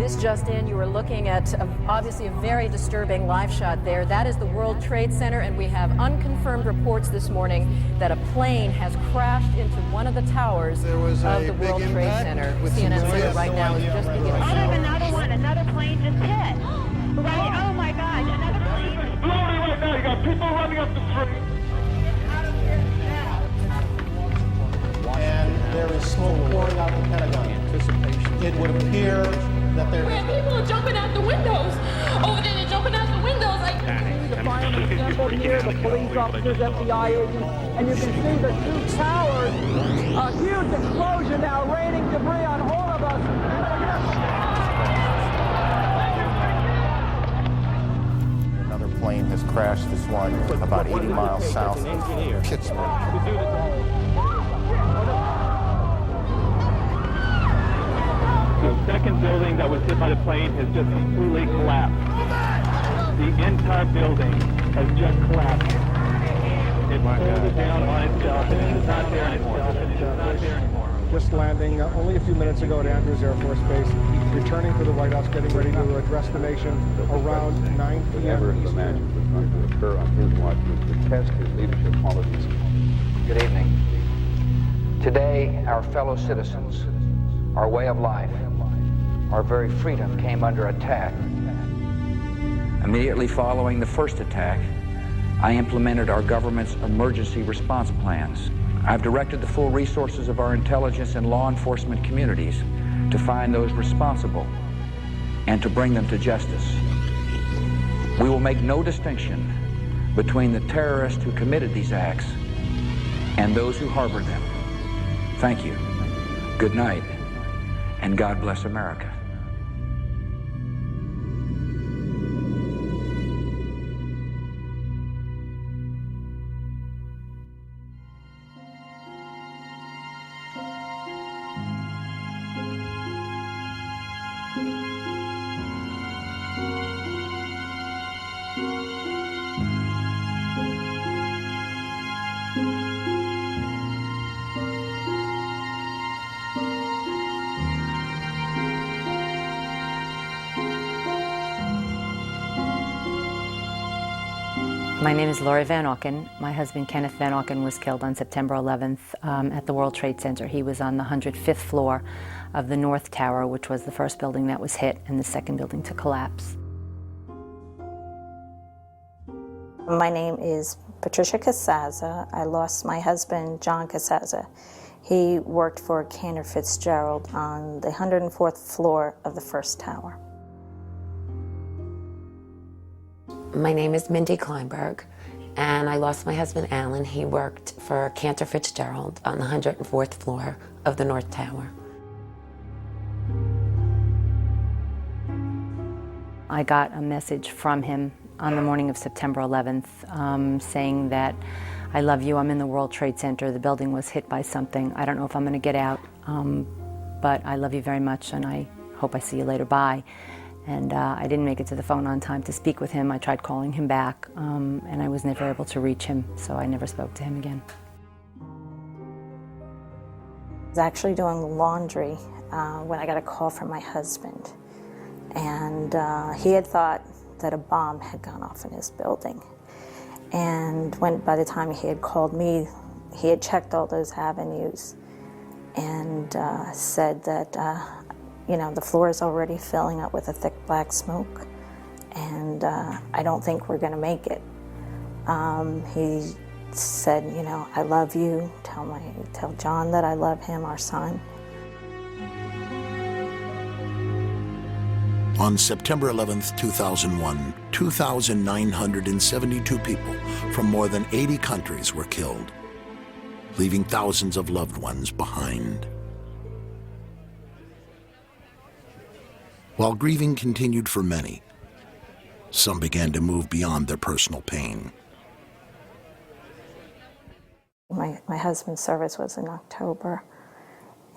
news just in, you are looking at obviously a very disturbing live shot there. That is the World Trade Center, and we have unconfirmed reports this morning that a plane has crashed into one of the towers of the World Trade Center. CNN says right now is just beginning. Oh, there's another one. Another plane just hit. Right. Oh my God. Another plane. It's blowing right now. You got people running up the street. And there is smoke pouring out of the Pentagon. It would appear that there Man, people are jumping out the windows. Over there, they're jumping out the windows. Like, The firemen assembled here, the police officers, FBI agents, and you can see the two towers. A huge explosion now, raining debris on all of us. Another plane has crashed, this one about 80 miles south of Pittsburgh. The second building that was hit by the plane has just completely collapsed. The entire building has just collapsed. It folded down on itself and it's not there anymore. just landing only a few minutes ago at Andrews Air Force Base, returning to the White House, getting ready to address the nation around 9 p.m. Never imagined was going to occur on his watch was to test his leadership qualities. Good evening. Today, our fellow citizens, our way of life, our very freedom came under attack. Immediately following the first attack, I implemented our government's emergency response plans. I've directed the full resources of our intelligence and law enforcement communities to find those responsible and to bring them to justice. We will make no distinction between the terrorists who committed these acts and those who harbored them. Thank you. Good night, and God bless America. My name is Laurie Van Auken. My husband, Kenneth Van Auken, was killed on September 11th at the World Trade Center. He was on the 105th floor of the North Tower, which was the first building that was hit and the second building to collapse. My name is Patricia Casaza. I lost my husband, John Casaza. He worked for Cantor Fitzgerald on the 104th floor of the first tower. My name is Mindy Kleinberg, and I lost my husband, Alan. He worked for Cantor Fitzgerald on the 104th floor of the North Tower. I got a message from him on the morning of September 11th saying that, I love you, I'm in the World Trade Center, the building was hit by something, I don't know if I'm going to get out, but I love you very much and I hope I see you later, bye. And I didn't make it to the phone on time to speak with him. I tried calling him back, and I was never able to reach him, so I never spoke to him again. I was actually doing laundry when I got a call from my husband. And he had thought that a bomb had gone off in his building. And by the time he had called me, he had checked all those avenues and said that you know, the floor is already filling up with a thick black smoke, and I don't think we're going to make it. He said, you know, I love you. Tell John that I love him, our son. On September 11th, 2001, 2,972 people from more than 80 countries were killed, leaving thousands of loved ones behind. While grieving continued for many, some began to move beyond their personal pain. My husband's service was in October,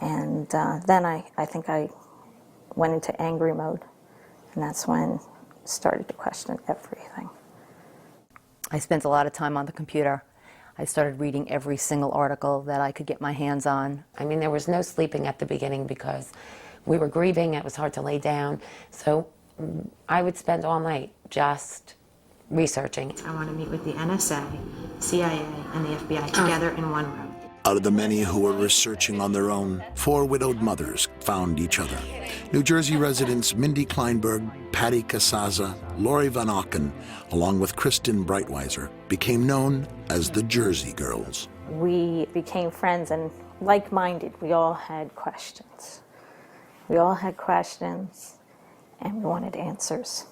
and then I think I went into angry mode, and that's when I started to question everything. I spent a lot of time on the computer. I started reading every single article that I could get my hands on. I mean, there was no sleeping at the beginning because We were grieving, it was hard to lay down, so I would spend all night just researching. I want to meet with the NSA, CIA, and the FBI together in one room. Out of the many who were researching on their own, 4 widowed mothers found each other. New Jersey residents Mindy Kleinberg, Patty Casaza, Lori Van Auken, along with Kristen Breitweiser, became known as the Jersey Girls. We became friends and like-minded. We all had questions. We all had questions, and we wanted answers.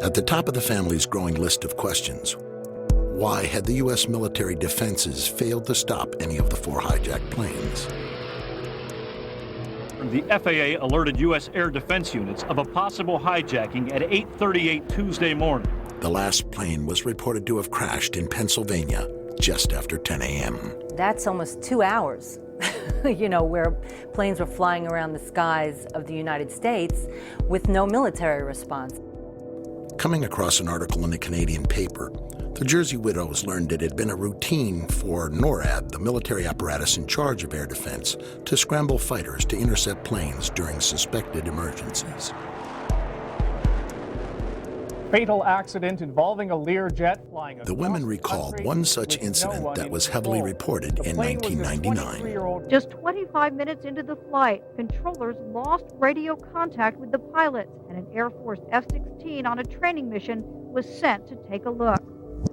At the top of the family's growing list of questions, why had the U.S. military defenses failed to stop any of the 4 hijacked planes? The FAA alerted U.S. air defense units of a possible hijacking at 8:38 Tuesday morning. The last plane was reported to have crashed in Pennsylvania just after 10 a.m. That's almost 2 hours, you know, where planes were flying around the skies of the United States with no military response. Coming across an article in a Canadian paper, the Jersey widows learned it had been a routine for NORAD, the military apparatus in charge of air defense, to scramble fighters to intercept planes during suspected emergencies. Fatal accident involving a Lear jet flying across The women recalled one such incident that was heavily reported in 1999. Just 25 minutes into the flight, controllers lost radio contact with the pilots, and an Air Force F-16 on a training mission was sent to take a look.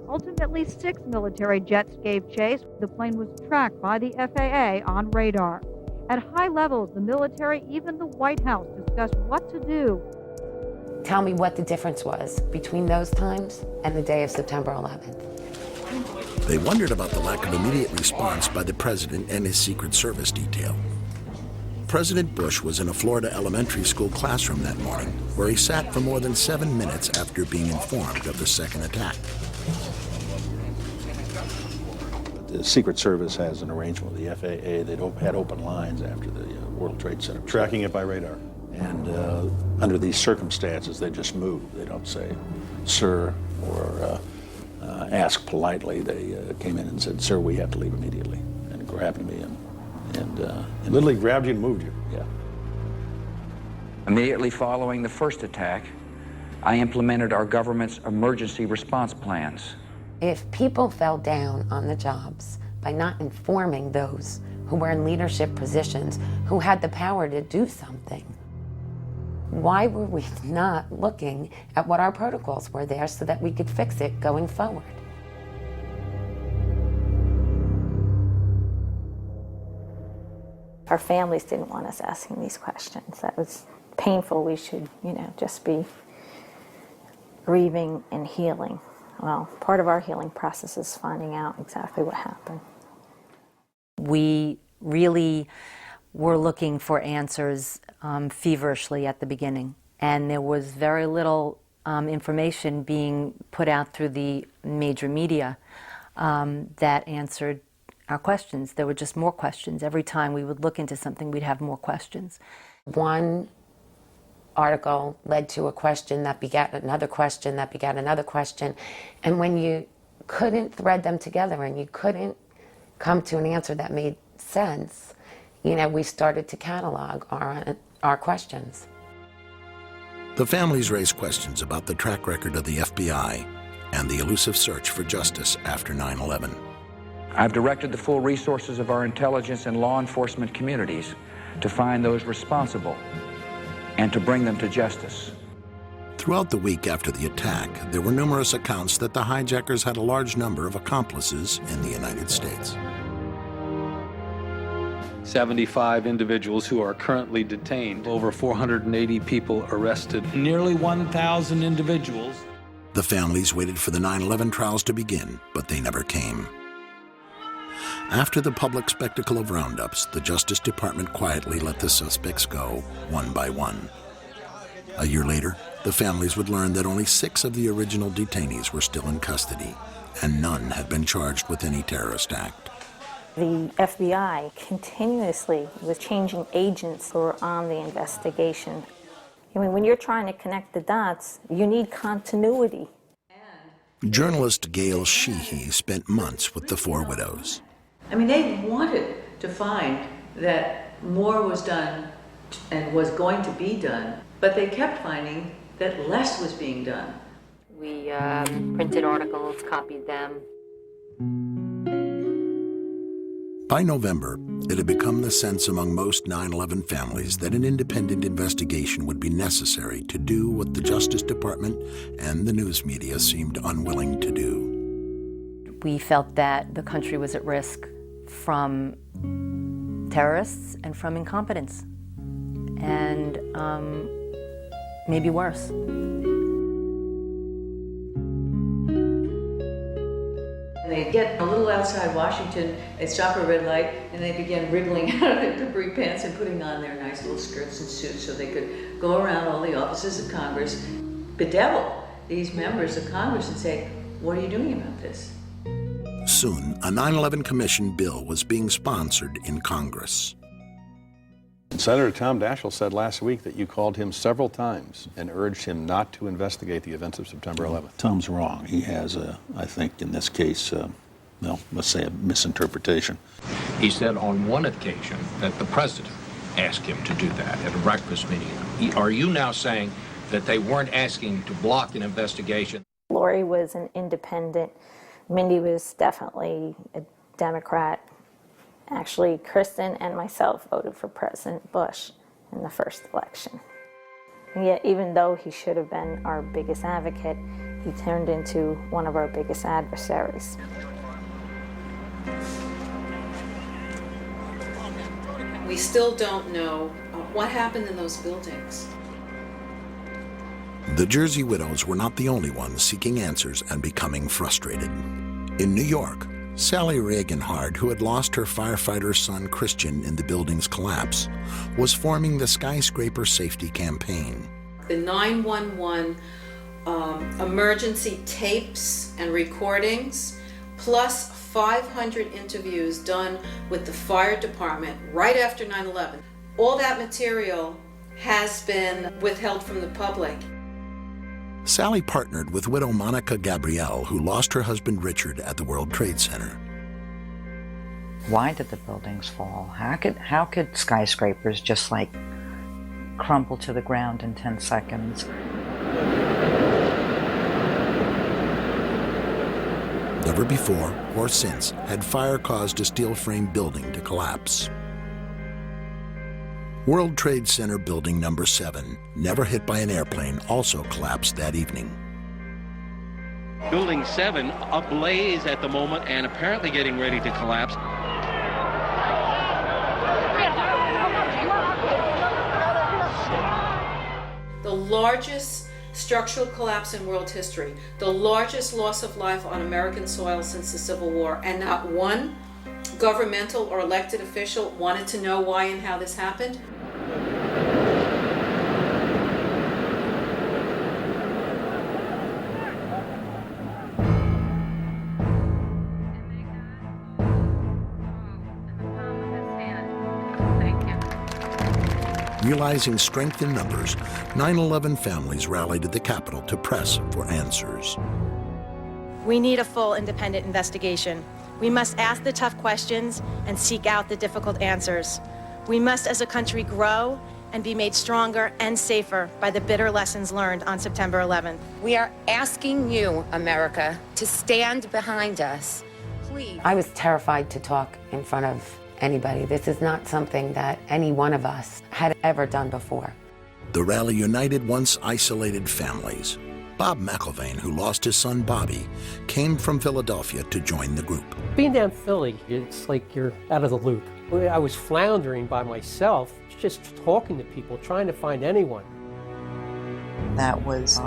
Ultimately, 6 military jets gave chase. The plane was tracked by the FAA on radar. At high levels, the military, even the White House, discussed what to do. Tell me what the difference was between those times and the day of September 11th. They wondered about the lack of immediate response by the president and his Secret Service detail. President Bush was in a Florida elementary school classroom that morning, where he sat for more than 7 minutes after being informed of the second attack. The Secret Service has an arrangement with the FAA. They'd had open lines after the World Trade Center. Tracking it by radar. And under these circumstances, they just move. They don't say, sir, or ask politely. They came in and said, sir, we have to leave immediately, and grabbed me and literally grabbed you and moved you. Yeah. Immediately following the first attack, I implemented our government's emergency response plans. If people fell down on the jobs by not informing those who were in leadership positions, who had the power to do something, why were we not looking at what our protocols were there so that we could fix it going forward? Our families didn't want us asking these questions. That was painful. We should, just be grieving and healing. Well, part of our healing process is finding out exactly what happened. We really were looking for answers feverishly at the beginning, and there was very little information being put out through the major media that answered our questions. There were just more questions. Every time we would look into something, we'd have more questions. One article led to a question that begat another question that begat another question, and when you couldn't thread them together and you couldn't come to an answer that made sense, we started to catalog our questions. The families raised questions about the track record of the FBI and the elusive search for justice after 9/11. I've directed the full resources of our intelligence and law enforcement communities to find those responsible and to bring them to justice. Throughout the week after the attack, there were numerous accounts that the hijackers had a large number of accomplices in the United States. 75 individuals who are currently detained, over 480 people arrested, nearly 1,000 individuals. The families waited for the 9/11 trials to begin, but they never came. After the public spectacle of roundups, the Justice Department quietly let the suspects go, one by one. A year later, the families would learn that only 6 of the original detainees were still in custody, and none had been charged with any terrorist act. The FBI continuously was changing agents who were on the investigation. When you're trying to connect the dots, you need continuity. Journalist Gail Sheehy spent months with the 4 widows. They wanted to find that more was done and was going to be done, but they kept finding that less was being done. We printed articles, copied them. By November, it had become the sense among most 9/11 families that an independent investigation would be necessary to do what the Justice Department and the news media seemed unwilling to do. We felt that the country was at risk from terrorists and from incompetence, and maybe worse. They get a little outside Washington, they stop at a red light, and they begin wriggling out of their capri pants and putting on their nice little skirts and suits so they could go around all the offices of Congress, bedevil these members of Congress and say, what are you doing about this? Soon, a 9/11 Commission bill was being sponsored in Congress. Senator Tom Daschle said last week that you called him several times and urged him not to investigate the events of September 11th. Tom's wrong. He has, I think, in this case, well, let's say a misinterpretation. He said on one occasion that the president asked him to do that at a breakfast meeting. Are you now saying that they weren't asking to block an investigation? Lori was an independent. Mindy was definitely a Democrat. Actually, Kristen and myself voted for President Bush in the first election. And yet, even though he should have been our biggest advocate, he turned into one of our biggest adversaries. We still don't know what happened in those buildings. The Jersey widows were not the only ones seeking answers and becoming frustrated. In New York, Sally Reaganhard, who had lost her firefighter son Christian in the building's collapse, was forming the Skyscraper Safety Campaign. The 911 emergency tapes and recordings, plus 500 interviews done with the fire department right after 9/11. All that material has been withheld from the public. Sally partnered with widow Monica Gabrielle, who lost her husband Richard at the World Trade Center. Why did the buildings fall? How could skyscrapers just like crumble to the ground in 10 seconds? Never before or since had fire caused a steel frame building to collapse. World Trade Center Building Number 7, never hit by an airplane, also collapsed that evening. Building 7 ablaze at the moment and apparently getting ready to collapse. The largest structural collapse in world history, the largest loss of life on American soil since the Civil War, and not one governmental or elected official wanted to know why and how this happened. Realizing strength in numbers, 9/11 families rallied at the Capitol to press for answers. We need a full independent investigation. We must ask the tough questions and seek out the difficult answers. We must, as a country, grow and be made stronger and safer by the bitter lessons learned on September 11th. We are asking you, America, to stand behind us. Please. I was terrified to talk in front of anybody. This is not something that any one of us had ever done before. The rally united once isolated families. Bob McIlvaine, who lost his son Bobby, came from Philadelphia to join the group. Being down Philly, it's like you're out of the loop. I was floundering by myself, just talking to people, trying to find anyone. That was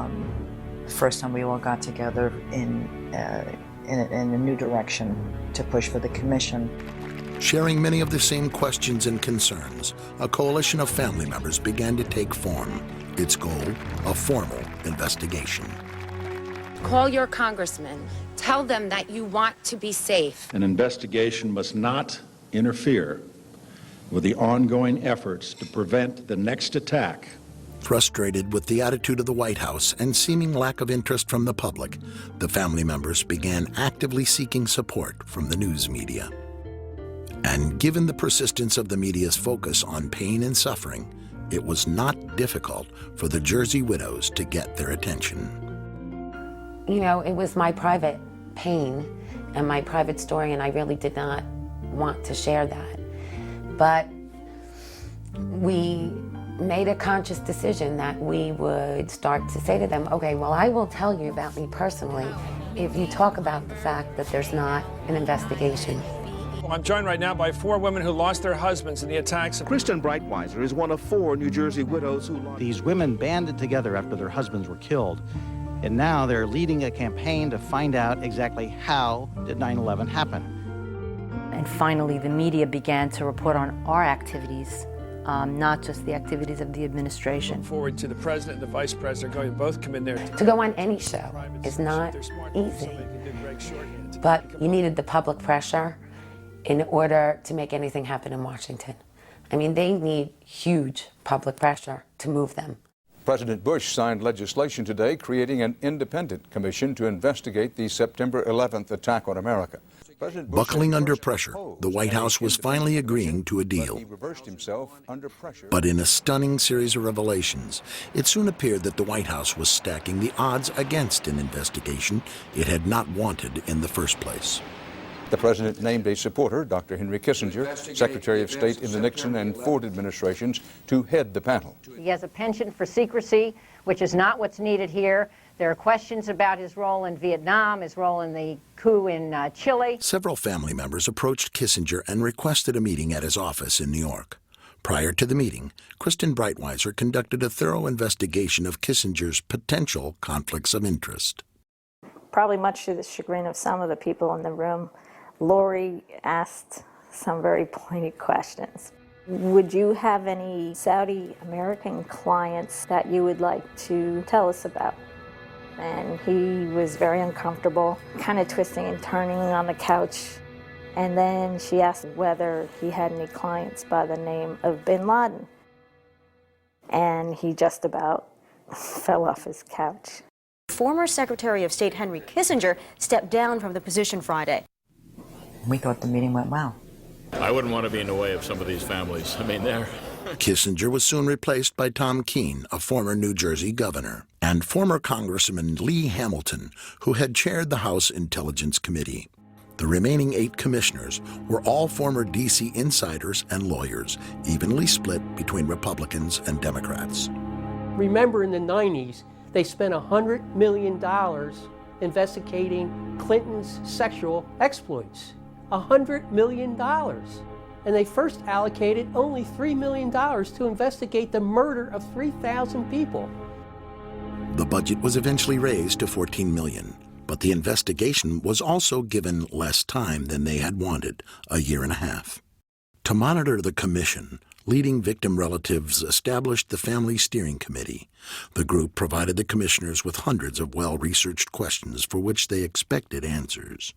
the first time we all got together in a new direction to push for the commission. Sharing many of the same questions and concerns, a coalition of family members began to take form. Its goal, a formal investigation. Call your congressman. Tell them that you want to be safe. An investigation must not interfere with the ongoing efforts to prevent the next attack. Frustrated with the attitude of the White House and seeming lack of interest from the public, the family members began actively seeking support from the news media. And given the persistence of the media's focus on pain and suffering, it was not difficult for the Jersey widows to get their attention. You know, it was my private pain and my private story, and I really did not want to share that. But we made a conscious decision that we would start to say to them, okay, well, I will tell you about me personally if you talk about the fact that there's not an investigation. I'm joined right now by 4 women who lost their husbands in the attacks. Kristen Breitweiser is one of 4 New Jersey widows who lost. These women banded together after their husbands were killed, and now they're leading a campaign to find out exactly how did 9/11 happen. And finally, the media began to report on our activities, not just the activities of the administration. Forward to the president and the vice president going to both come in there. To go on any show is not easy, but you needed the public pressure in order to make anything happen in Washington. I mean, they need huge public pressure to move them. President Bush signed legislation today creating an independent commission to investigate the September 11th attack on America. Buckling under pressure, the White House was finally agreeing to a deal. He reversed himself under pressure. But in a stunning series of revelations, it soon appeared that the White House was stacking the odds against an investigation it had not wanted in the first place. The president named a supporter, Dr. Henry Kissinger, Secretary of State in the Nixon and Ford administrations, to head the panel. He has a penchant for secrecy, which is not what's needed here. There are questions about his role in Vietnam, his role in the coup in Chile. Several family members approached Kissinger and requested a meeting at his office in New York. Prior to the meeting, Kristen Breitweiser conducted a thorough investigation of Kissinger's potential conflicts of interest. Probably much to the chagrin of some of the people in the room, Lori asked some very pointed questions. Would you have any Saudi American clients that you would like to tell us about? And he was very uncomfortable, kind of twisting and turning on the couch. And then she asked whether he had any clients by the name of bin Laden. And he just about fell off his couch. Former Secretary of State Henry Kissinger stepped down from the position Friday. We thought the meeting went well. I wouldn't want to be in the way of some of these families. I mean, they're... Kissinger was soon replaced by Tom Keene, a former New Jersey governor, and former Congressman Lee Hamilton, who had chaired the House Intelligence Committee. The remaining 8 commissioners were all former D.C. insiders and lawyers, evenly split between Republicans and Democrats. Remember, in the 90s, they spent $100 million investigating Clinton's sexual exploits. $100 million. And they first allocated only $3 million to investigate the murder of 3,000 people. The budget was eventually raised to $14 million, but the investigation was also given less time than they had wanted, a year and a half. To monitor the commission, leading victim relatives established the Family Steering Committee. The group provided the commissioners with hundreds of well-researched questions for which they expected answers.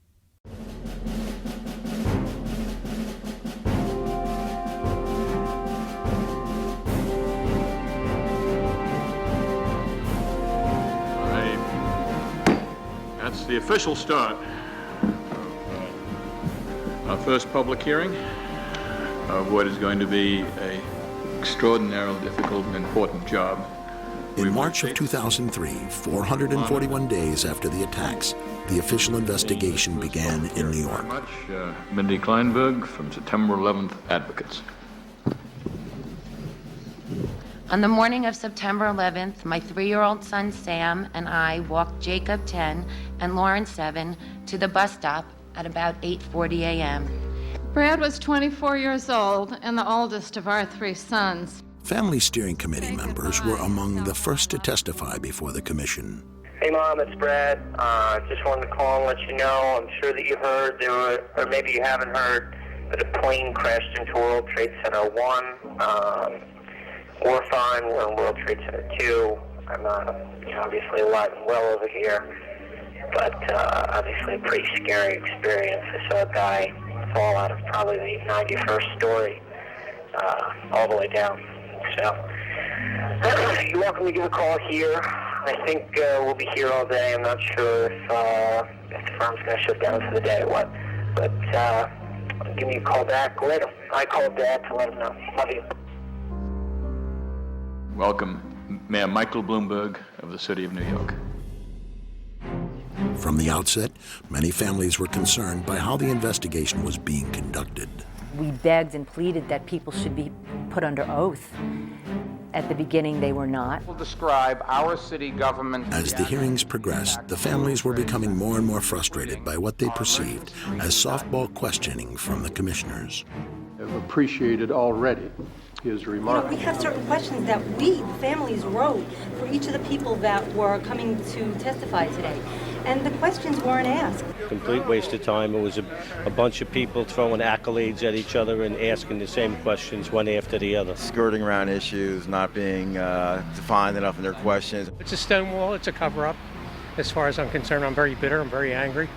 That's the official start of our first public hearing of what is going to be an extraordinarily difficult and important job. In March of 2003, 441 days after the attacks, the official investigation began in New York. Much, Mindy Kleinberg from September 11th Advocates. On the morning of September 11th, my 3-year-old son Sam and I walked Jacob 10 and Lauren 7 to the bus stop at about 8:40 a.m. Brad was 24 years old and the oldest of our 3 sons. Family Steering Committee members were among the first to testify before the commission. Hey Mom, it's Brad. Just wanted to call and let you know, I'm sure that you heard, or maybe you haven't heard, that a plane crashed into World Trade Center 1. We're fine, we're in World Trade Center 2. I'm obviously alive and well over here, but obviously a pretty scary experience. I saw a guy fall out of probably the 91st story, all the way down. So, you're welcome to give a call here. I think we'll be here all day. I'm not sure if the firm's going to shut down for the day or what, but give me a call back. I called Dad to let him know. Love you. Welcome, Mayor Michael Bloomberg of the City of New York. From the outset, many families were concerned by how the investigation was being conducted. We begged and pleaded that people should be put under oath. At the beginning, they were not. Will describe our city government. As the hearings progressed, the families were becoming more and more frustrated by what they perceived as softball questioning from the commissioners. I've appreciated already his remarks. We have certain questions that we, families, wrote for each of the people that were coming to testify today. And the questions weren't asked. Complete waste of time. It was a bunch of people throwing accolades at each other and asking the same questions one after the other. Skirting around issues, not being defined enough in their questions. It's a stonewall. It's a cover-up. As far as I'm concerned, I'm very bitter. I'm very angry.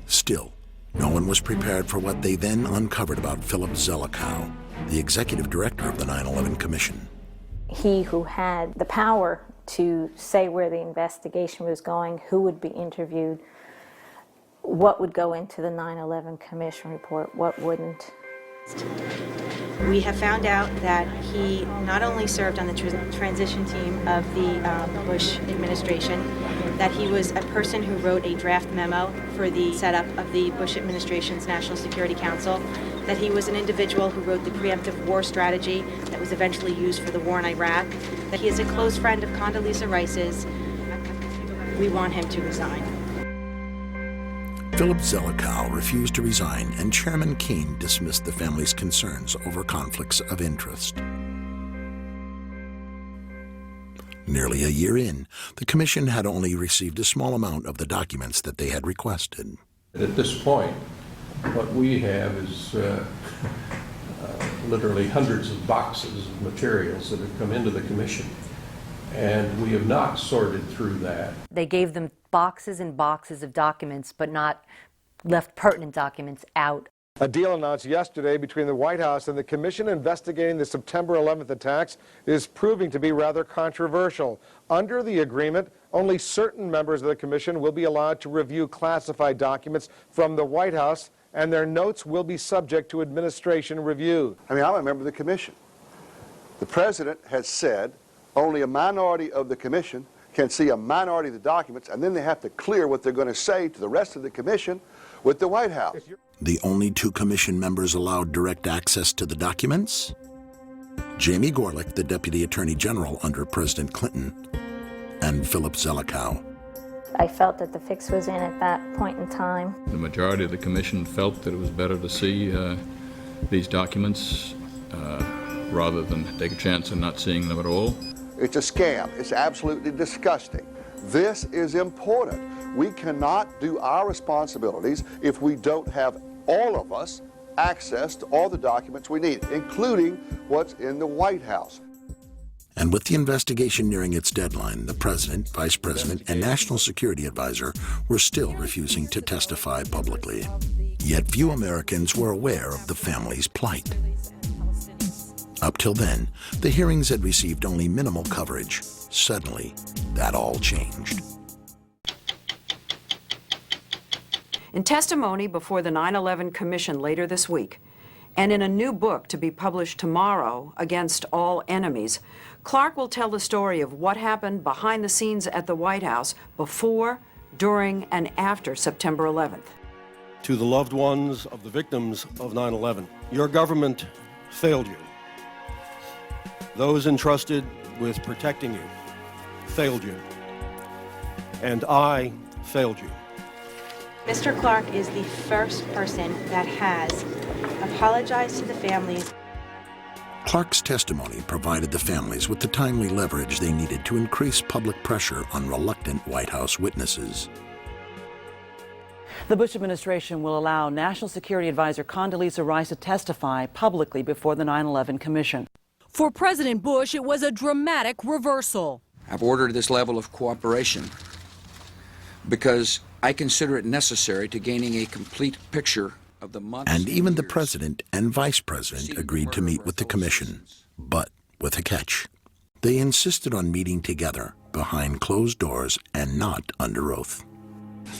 Still, no one was prepared for what they then uncovered about Philip Zelikow, the executive director of the 9/11 Commission. He who had the power to say where the investigation was going, who would be interviewed, what would go into the 9/11 Commission report, what wouldn't. We have found out that he not only served on the transition team of the Bush administration, that he was a person who wrote a draft memo for the setup of the Bush administration's National Security Council, that he was an individual who wrote the preemptive war strategy that was eventually used for the war in Iraq, that he is a close friend of Condoleezza Rice's. We want him to resign. Philip Zelikow refused to resign, and Chairman Keene dismissed the family's concerns over conflicts of interest. Nearly a year in, the commission had only received a small amount of the documents that they had requested. At this point, what we have is literally hundreds of boxes of materials that have come into the commission, and we have not sorted through that. They gave them boxes and boxes of documents, but not left pertinent documents out. A deal announced yesterday between the White House and the commission investigating the September 11th attacks is proving to be rather controversial. Under the agreement, only certain members of the commission will be allowed to review classified documents from the White House, and their notes will be subject to administration review. I mean, I'm a member of the commission. The president has said only a minority of the commission can see a minority of the documents, and then they have to clear what they're going to say to the rest of the commission with the White House. The only two commission members allowed direct access to the documents? Jamie Gorelick, the Deputy Attorney General under President Clinton, and Philip Zelikow. I felt that the fix was in at that point in time. The majority of the commission felt that it was better to see these documents rather than take a chance of not seeing them at all. It's a scam. It's absolutely disgusting. This is important. We cannot do our responsibilities if we don't have all of us access to all the documents we need, including what's in the White House. And with the investigation nearing its deadline, the President, Vice President, and National Security Advisor were still refusing to testify publicly. Yet few Americans were aware of the family's plight. Up till then, the hearings had received only minimal coverage. Suddenly, that all changed. In testimony before the 9/11 Commission later this week, and in a new book to be published tomorrow, Against All Enemies, Clark will tell the story of what happened behind the scenes at the White House before, during, and after September 11th. To the loved ones of the victims of 9/11, your government failed you. Those entrusted with protecting you failed you. And I failed you. Mr. Clark is the first person that has apologized to the families. Clark's testimony provided the families with the timely leverage they needed to increase public pressure on reluctant White House witnesses. The Bush administration will allow National Security Advisor Condoleezza Rice to testify publicly before the 9/11 Commission. For President Bush, it was a dramatic reversal. I've ordered this level of cooperation because I consider it necessary to gaining a complete picture of the months. And even the President and Vice President agreed to meet with the Commission, but with a catch. They insisted on meeting together behind closed doors and not under oath.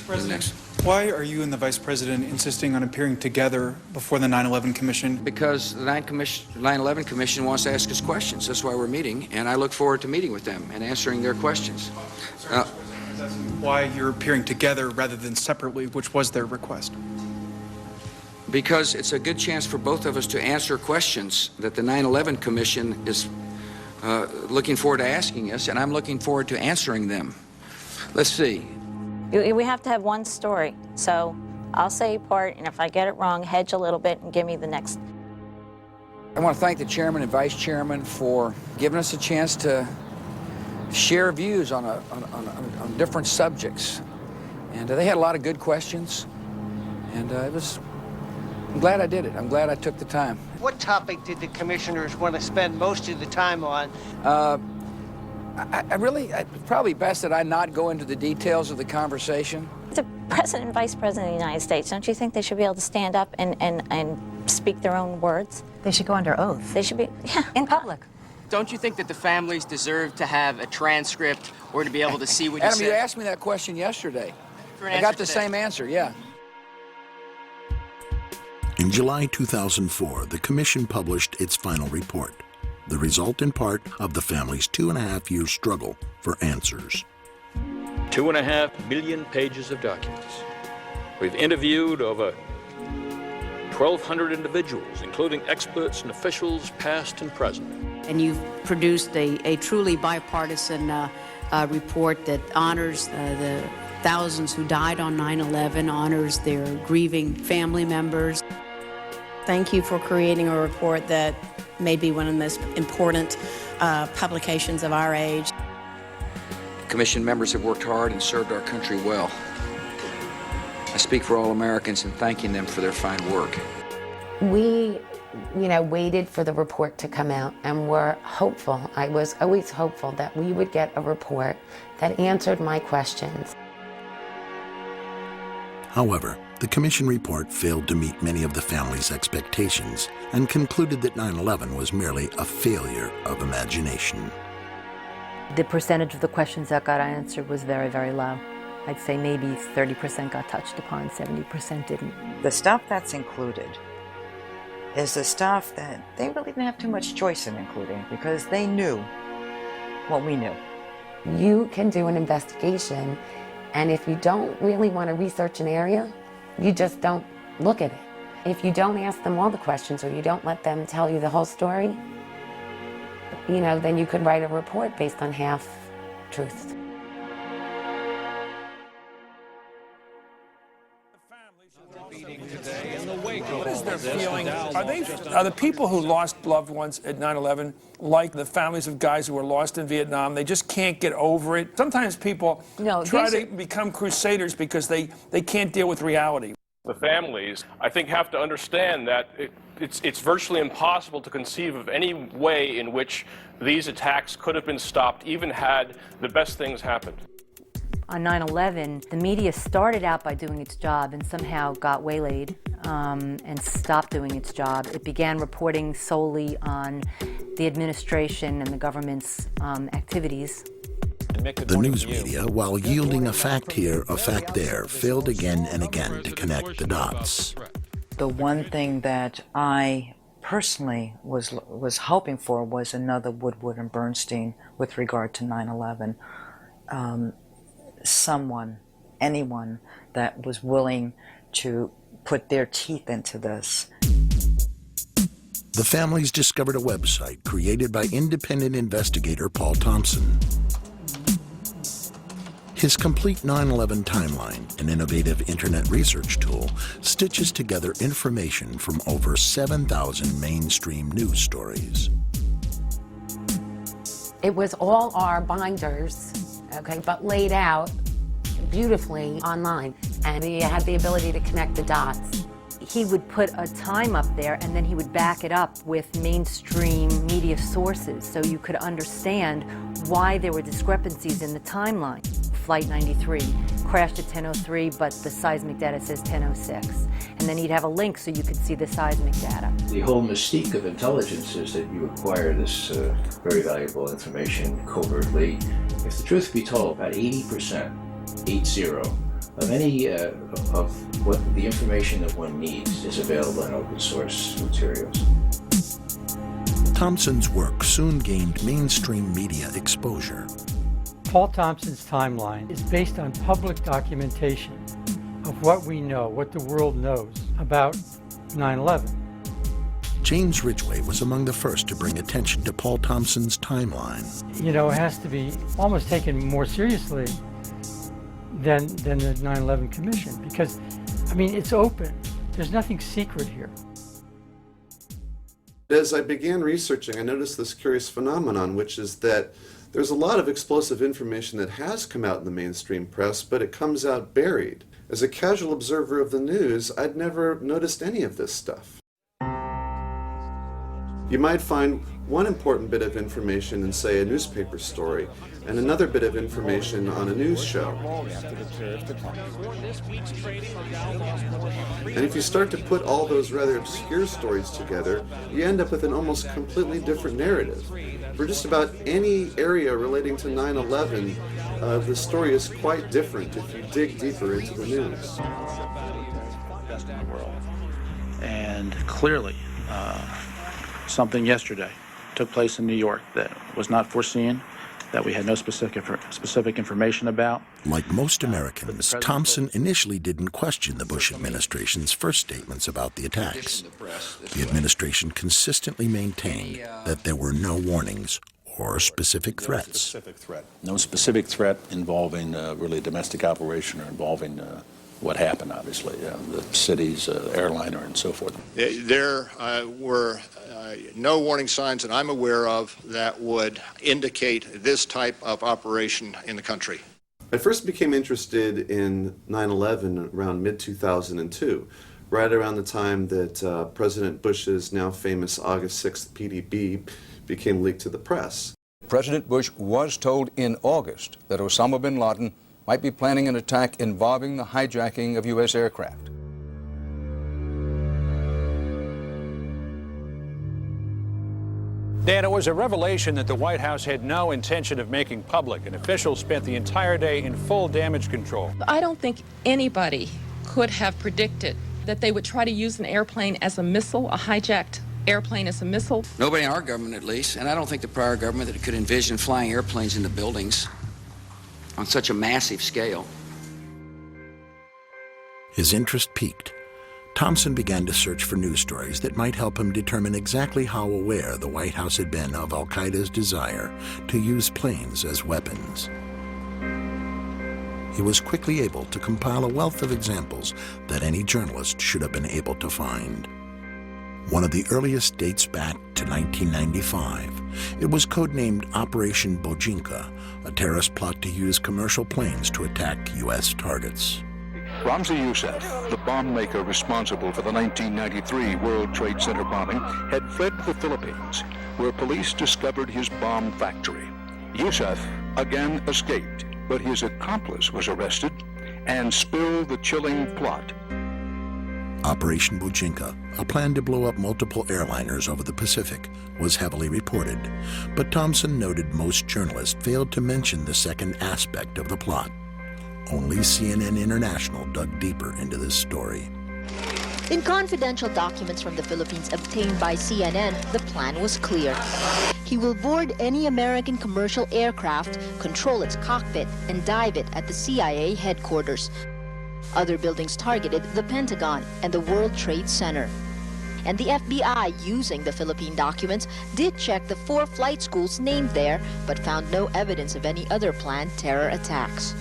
President. Why are you and the Vice President insisting on appearing together before the 9/11 Commission? Because the 9/11 Commission wants to ask us questions. That's why we're meeting, and I look forward to meeting with them and answering their questions. Why you're appearing together rather than separately, which was their request? Because it's a good chance for both of us to answer questions that the 9/11 Commission is looking forward to asking us, and I'm looking forward to answering them. Let's see. We have to have one story, so I'll say part, and if I get it wrong, hedge a little bit and give me the next. I want to thank the chairman and vice chairman for giving us a chance to share views on different subjects. And they had a lot of good questions, and I'm glad I did it. I'm glad I took the time. What topic did the commissioners want to spend most of the time on? It's probably best that I not go into the details of the conversation. The President and Vice President of the United States, don't you think they should be able to stand up and speak their own words? They should go under oath. They should be, yeah. In public. Don't you think that the families deserve to have a transcript or to be able to see what you said? Adam, you asked me that question yesterday. For an I answer got the today. same answer, yeah. In July 2004, the Commission published its final report, the result in part of the family's 2.5-year struggle for answers. 2.5 million pages of documents. We've interviewed over 1,200 individuals, including experts and officials past and present. And you've produced a truly bipartisan report that honors the thousands who died on 9/11, honors their grieving family members. Thank you for creating a report that may be one of the most important publications of our age. Commission members have worked hard and served our country well. I speak for all Americans in thanking them for their fine work. We, waited for the report to come out and were hopeful. I was always hopeful that we would get a report that answered my questions. However, the Commission report failed to meet many of the family's expectations and concluded that 9/11 was merely a failure of imagination. The percentage of the questions that got answered was very, very low. I'd say maybe 30% got touched upon, 70% didn't. The stuff that's included is the stuff that they really didn't have too much choice in including because they knew what we knew. You can do an investigation, and if you don't really want to research an area, you just don't look at it. If you don't ask them all the questions or you don't let them tell you the whole story, then you could write a report based on half truths. What is their feeling? Are the people who lost loved ones at 9/11 like the families of guys who were lost in Vietnam? They just can't get over it. Sometimes people try to become crusaders because they can't deal with reality. The families, I think, have to understand that it's virtually impossible to conceive of any way in which these attacks could have been stopped, even had the best things happened. On 9/11, the media started out by doing its job and somehow got waylaid and stopped doing its job. It began reporting solely on the administration and the government's activities. The news media, while yielding a fact here, a fact there, failed again and again to connect the dots. The one thing that I personally was hoping for was another Woodward and Bernstein with regard to 9/11. Someone, anyone that was willing to put their teeth into this. The families discovered a website created by independent investigator Paul Thompson. His complete 9/11 timeline, an innovative internet research tool, stitches together information from over 7,000 mainstream news stories. It was all our binders, but laid out beautifully online, and he had the ability to connect the dots. He would put a time up there and then he would back it up with mainstream media sources so you could understand why there were discrepancies in the timeline. Flight 93 crashed at 10:03, but the seismic data says 10:06. And then he'd have a link so you could see the seismic data. The whole mystique of intelligence is that you acquire this very valuable information covertly. If the truth be told, about 80%, of any of what the information that one needs is available in open source materials. Thompson's work soon gained mainstream media exposure. Paul Thompson's timeline is based on public documentation of what we know, what the world knows about 9/11. James Ridgway was among the first to bring attention to Paul Thompson's timeline. You know, it has to be almost taken more seriously than the 9/11 Commission, because, I mean, it's open. There's nothing secret here. As I began researching, I noticed this curious phenomenon, which is that there's a lot of explosive information that has come out in the mainstream press, but it comes out buried. As a casual observer of the news, I'd never noticed any of this stuff. You might find one important bit of information in, say, a newspaper story, and another bit of information on a news show. And if you start to put all those rather obscure stories together, you end up with an almost completely different narrative. For just about any area relating to 9/11, the story is quite different if you dig deeper into the news. Best in the world. And clearly, something yesterday took place in New York that was not foreseen, that we had no specific information about. Like most Americans, Thompson initially didn't question the Bush administration's first statements about the attacks. The administration consistently maintained that there were no warnings or specific threats. No specific threat involving really a domestic operation or involving what happened, obviously, the city's airliner and so forth. There were no warning signs that I'm aware of that would indicate this type of operation in the country. I first became interested in 9/11 around mid-2002, right around the time that President Bush's now famous August 6th PDB became leaked to the press. President Bush was told in August that Osama bin Laden might be planning an attack involving the hijacking of U.S. aircraft. Dan, it was a revelation that the White House had no intention of making public, and officials spent the entire day in full damage control. I don't think anybody could have predicted that they would try to use an airplane as a missile, a hijacked airplane as a missile. Nobody in our government, at least, and I don't think the prior government that could envision flying airplanes into buildings on such a massive scale. His interest peaked. Thompson began to search for news stories that might help him determine exactly how aware the White House had been of al-Qaeda's desire to use planes as weapons. He was quickly able to compile a wealth of examples that any journalist should have been able to find. One of the earliest dates back to 1995. It was codenamed Operation Bojinka, a terrorist plot to use commercial planes to attack U.S. targets. Ramzi Youssef, the bomb maker responsible for the 1993 World Trade Center bombing, had fled to the Philippines, where police discovered his bomb factory. Youssef again escaped, but his accomplice was arrested and spilled the chilling plot. Operation Bojinka, a plan to blow up multiple airliners over the Pacific, was heavily reported, but Thompson noted most journalists failed to mention the second aspect of the plot. Only CNN International dug deeper into this story. In confidential documents from the Philippines obtained by CNN, the plan was clear. He will board any American commercial aircraft, control its cockpit, and dive it at the CIA headquarters. Other buildings targeted the Pentagon and the World Trade Center. And the FBI, using the Philippine documents, did check the 4 flight schools named there, but found no evidence of any other planned terror attacks.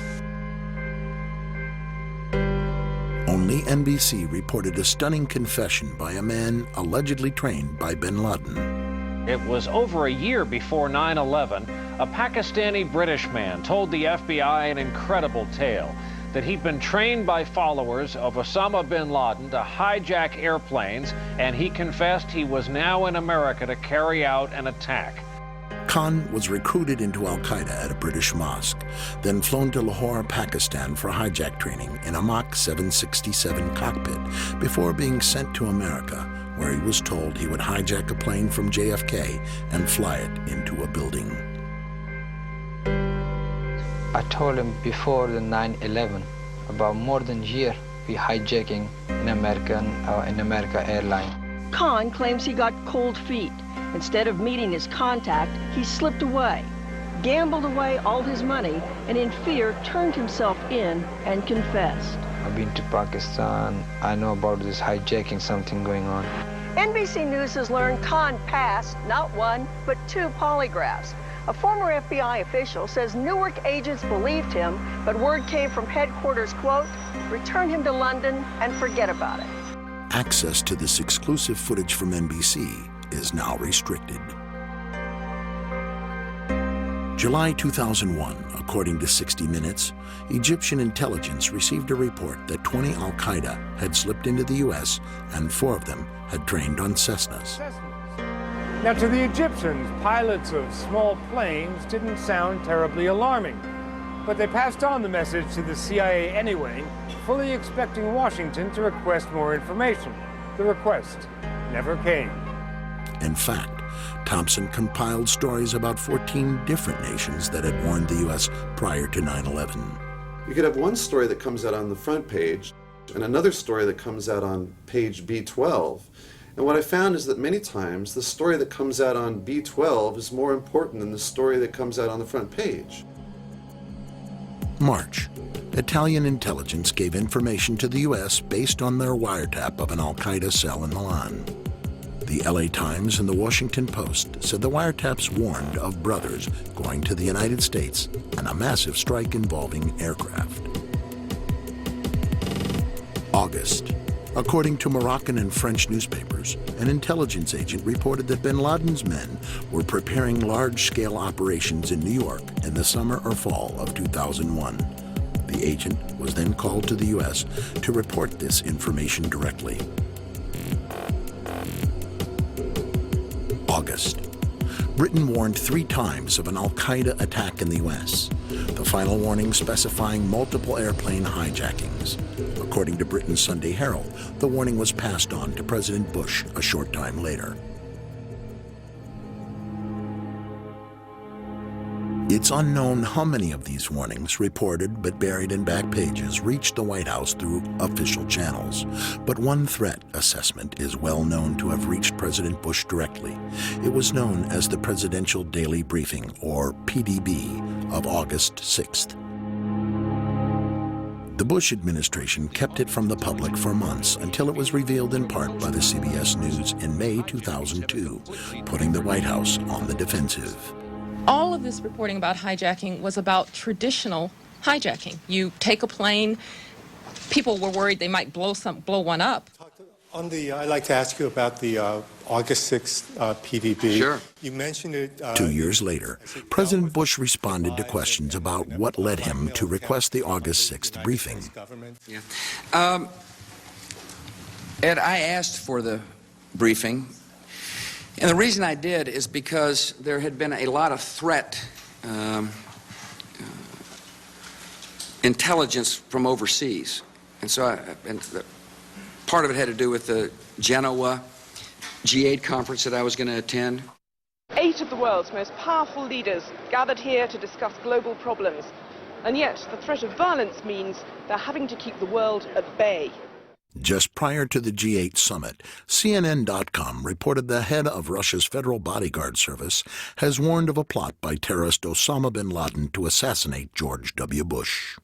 Only NBC reported a stunning confession by a man allegedly trained by bin Laden. It was over a year before 9/11, a Pakistani-British man told the FBI an incredible tale, that he'd been trained by followers of Osama bin Laden to hijack airplanes, and he confessed he was now in America to carry out an attack. Khan was recruited into al-Qaeda at a British mosque, then flown to Lahore, Pakistan for hijack training in a Mach 767 cockpit before being sent to America, where he was told he would hijack a plane from JFK and fly it into a building. I told him before the 9/11 about more than a year we hijacking in America airline. Khan claims he got cold feet. Instead of meeting his contact, he slipped away, gambled away all his money, and in fear turned himself in and confessed. I've been to Pakistan. I know about this hijacking, something going on. NBC News has learned Khan passed not one, but 2 polygraphs. A former FBI official says Newark agents believed him, but word came from headquarters, quote, return him to London and forget about it. Access to this exclusive footage from NBC is now restricted. July 2001, according to 60 Minutes, Egyptian intelligence received a report that 20 al-Qaeda had slipped into the U.S. and 4 of them had trained on Cessnas. Now, to the Egyptians, pilots of small planes didn't sound terribly alarming, but they passed on the message to the CIA anyway, fully expecting Washington to request more information. The request never came. In fact, Thompson compiled stories about 14 different nations that had warned the U.S. prior to 9/11. You could have one story that comes out on the front page and another story that comes out on page B12. And what I found is that many times the story that comes out on B12 is more important than the story that comes out on the front page. March. Italian intelligence gave information to the U.S. based on their wiretap of an al-Qaeda cell in Milan. The LA Times and the Washington Post said the wiretaps warned of brothers going to the United States and a massive strike involving aircraft. August. According to Moroccan and French newspapers, an intelligence agent reported that bin Laden's men were preparing large-scale operations in New York in the summer or fall of 2001. The agent was then called to the U.S. to report this information directly. August. Britain warned 3 times of an al-Qaeda attack in the U.S., the final warning specifying multiple airplane hijackings. According to Britain's Sunday Herald, the warning was passed on to President Bush a short time later. It's unknown how many of these warnings, reported but buried in back pages, reached the White House through official channels. But one threat assessment is well known to have reached President Bush directly. It was known as the Presidential Daily Briefing, or PDB, of August 6th. The Bush administration kept it from the public for months until it was revealed in part by the CBS News in May 2002, putting the White House on the defensive. All of this reporting about hijacking was about traditional hijacking. You take a plane, people were worried they might blow one up. I'd like to ask you about the August 6th PDB. Sure. You mentioned it. 2 years later, President Bush responded to questions about what led him to request the August 6th briefing. Ed, I asked for the briefing, and the reason I did is because there had been a lot of threat intelligence from overseas, and so part of it had to do with the Genoa G8 conference that I was going to attend. 8 of the world's most powerful leaders gathered here to discuss global problems, and yet the threat of violence means they're having to keep the world at bay. Just prior to the G8 summit, CNN.com reported the head of Russia's Federal Bodyguard Service has warned of a plot by terrorist Osama bin Laden to assassinate George W. Bush.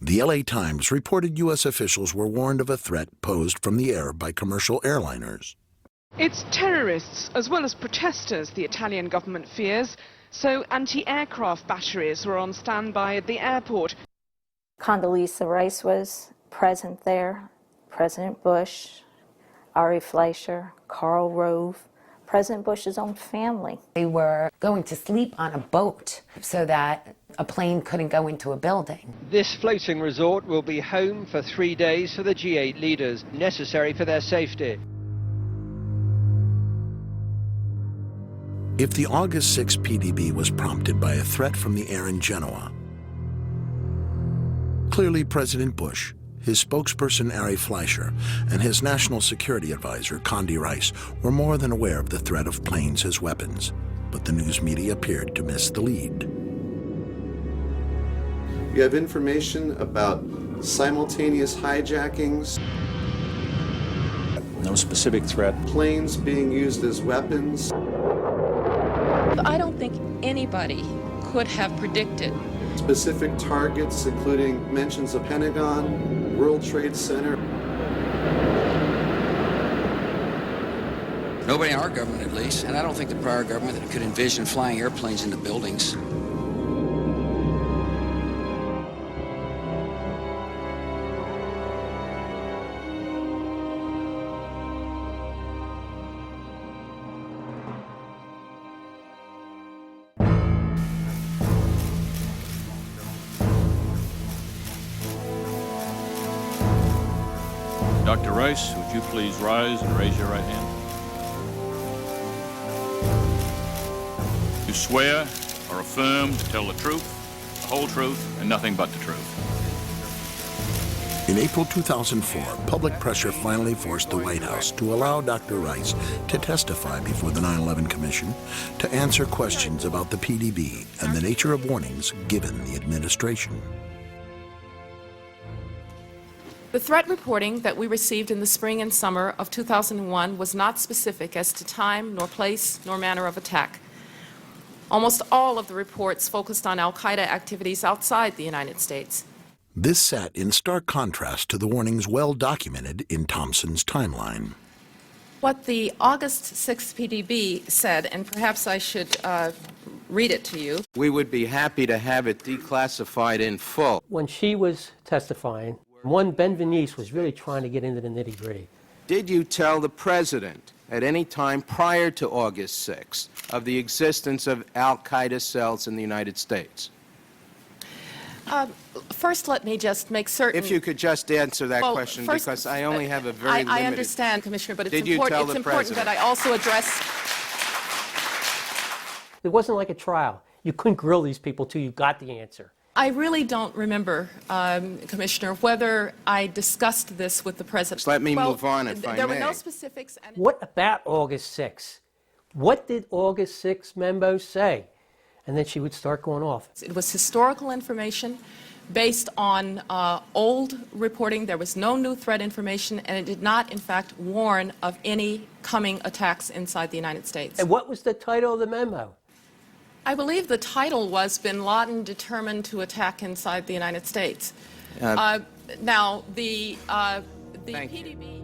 The LA Times reported U.S. officials were warned of a threat posed from the air by commercial airliners. It's terrorists as well as protesters the Italian government fears, so anti-aircraft batteries were on standby at the airport. Condoleezza Rice was present there, President Bush, Ari Fleischer, Karl Rove, President Bush's own family. They were going to sleep on a boat so that a plane couldn't go into a building. This floating resort will be home for 3 days for the G8 leaders, necessary for their safety. If the August 6 PDB was prompted by a threat from the air in Genoa, clearly President Bush, his spokesperson Ari Fleischer, and his national security advisor Condi Rice were more than aware of the threat of planes as weapons, but the news media appeared to miss the lead. You have information about simultaneous hijackings, No specific threat. planes being used as weapons, I don't think anybody could have predicted specific targets, including mentions of Pentagon, World Trade Center. Nobody in our government, at least, and I don't think the prior government could envision flying airplanes into buildings. Dr. Rice, would you please rise and raise your right hand? You swear or affirm to tell the truth, the whole truth, and nothing but the truth. In April 2004, public pressure finally forced the White House to allow Dr. Rice to testify before the 9/11 Commission to answer questions about the PDB and the nature of warnings given the administration. the threat reporting that we received in the spring and summer of 2001 was not specific as to time, nor place, nor manner of attack. Almost all of the reports focused on al-Qaeda activities outside the United States. This sat in stark contrast to the warnings well documented in Thompson's timeline. What the August 6th PDB said, and perhaps I should read it to you. We would be happy to have it declassified in full. When she was testifying, one Ben Venice was really trying to get into the nitty-gritty. Did you tell the President at any time prior to August 6th of the existence of al-Qaeda cells in the United States? First, let me just make certain. If you could just answer that question, first, because I only have a very limited... I understand, Commissioner, but it's Did you tell the important that President? I also address... It wasn't like a trial. You couldn't grill these people till you got the answer. I really don't remember, Commissioner, whether I discussed this with the President. Just let me move on, if I There may. were no specifics. And What about August 6th? What did August 6th memo say? And then she would start going off. It was historical information based on old reporting. There was no new threat information, and it did not, in fact, warn of any coming attacks inside the United States. And what was the title of the memo? I believe the title was Bin Laden Determined to Attack Inside the United States. Now, the PDB...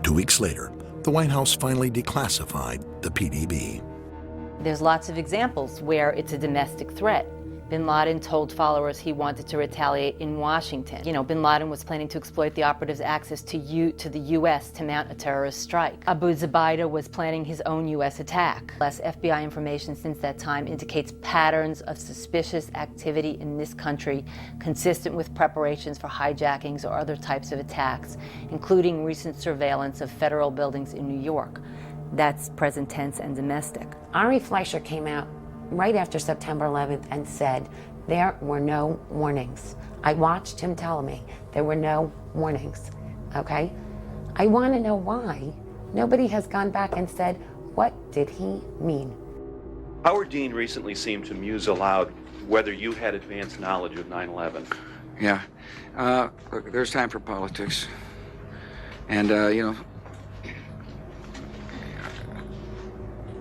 2 weeks later, the White House finally declassified the PDB. There's lots of examples where it's a domestic threat. Bin Laden told followers he wanted to retaliate in Washington. You know, Bin Laden was planning to exploit the operatives' access to the U.S. to mount a terrorist strike. Abu Zubaydah was planning his own U.S. attack. Less FBI information since that time indicates patterns of suspicious activity in this country consistent with preparations for hijackings or other types of attacks, including recent surveillance of federal buildings in New York. That's present tense and domestic. Ari Fleischer came out right after September 11th and said there were no warnings. I watched him tell me there were no warnings, okay? I want to know why nobody has gone back and said, what did he mean? Howard Dean recently seemed to muse aloud whether you had advanced knowledge of 9/11. Yeah. Look, there's time for politics. And, you know,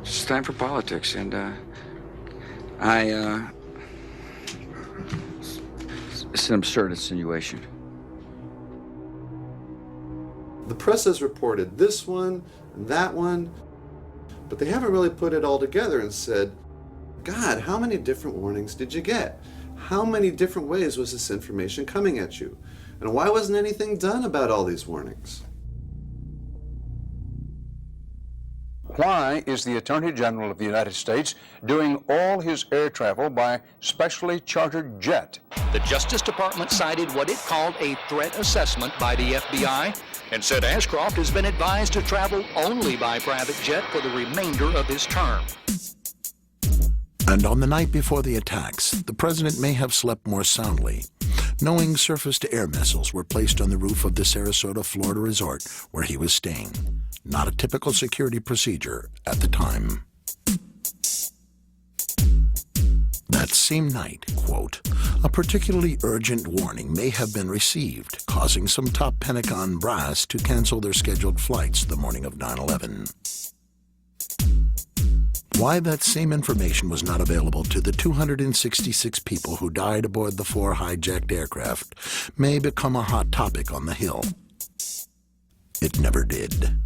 it's time for politics. And, it's an absurd insinuation. The press has reported this one and that one, but they haven't really put it all together and said, God, how many different warnings did you get? How many different ways was this information coming at you? And why wasn't anything done about all these warnings? Why is the Attorney General of the United States doing all his air travel by specially chartered jet? The Justice Department cited what it called a threat assessment by the FBI and said Ashcroft has been advised to travel only by private jet for the remainder of his term. And on the night before the attacks, the president may have slept more soundly, knowing surface-to-air missiles were placed on the roof of the Sarasota, Florida resort where he was staying. Not a typical security procedure at the time. That same night, quote, a particularly urgent warning may have been received, causing some top Pentagon brass to cancel their scheduled flights the morning of 9/11. Why that same information was not available to the 266 people who died aboard the 4 hijacked aircraft may become a hot topic on the Hill. It never did.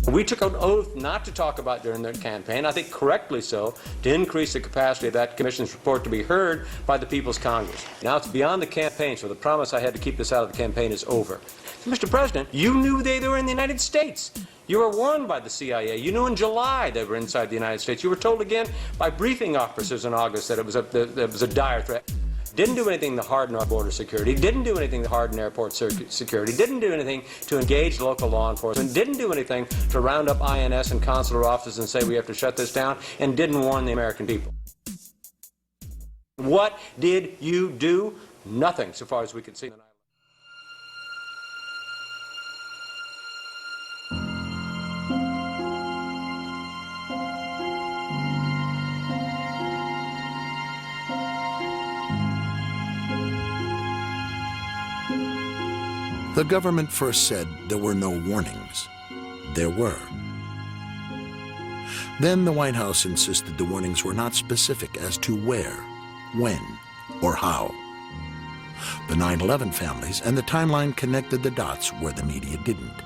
We took an oath not to talk about during the campaign, I think correctly so, to increase the capacity of that commission's report to be heard by the People's Congress. Now it's beyond the campaign, so the promise I had to keep this out of the campaign is over. Mr. President, you knew they were in the United States. You were warned by the CIA. You knew in July they were inside the United States. You were told again by briefing officers in August that it was a dire threat. Didn't do anything to harden our border security, didn't do anything to harden airport security, didn't do anything to engage local law enforcement, didn't do anything to round up INS and consular offices and say we have to shut this down, and didn't warn the American people. What did you do? Nothing, so far as we could see. The government first said there were no warnings. There were. Then the White House insisted the warnings were not specific as to where, when, or how. The 9/11 families and the timeline connected the dots where the media didn't.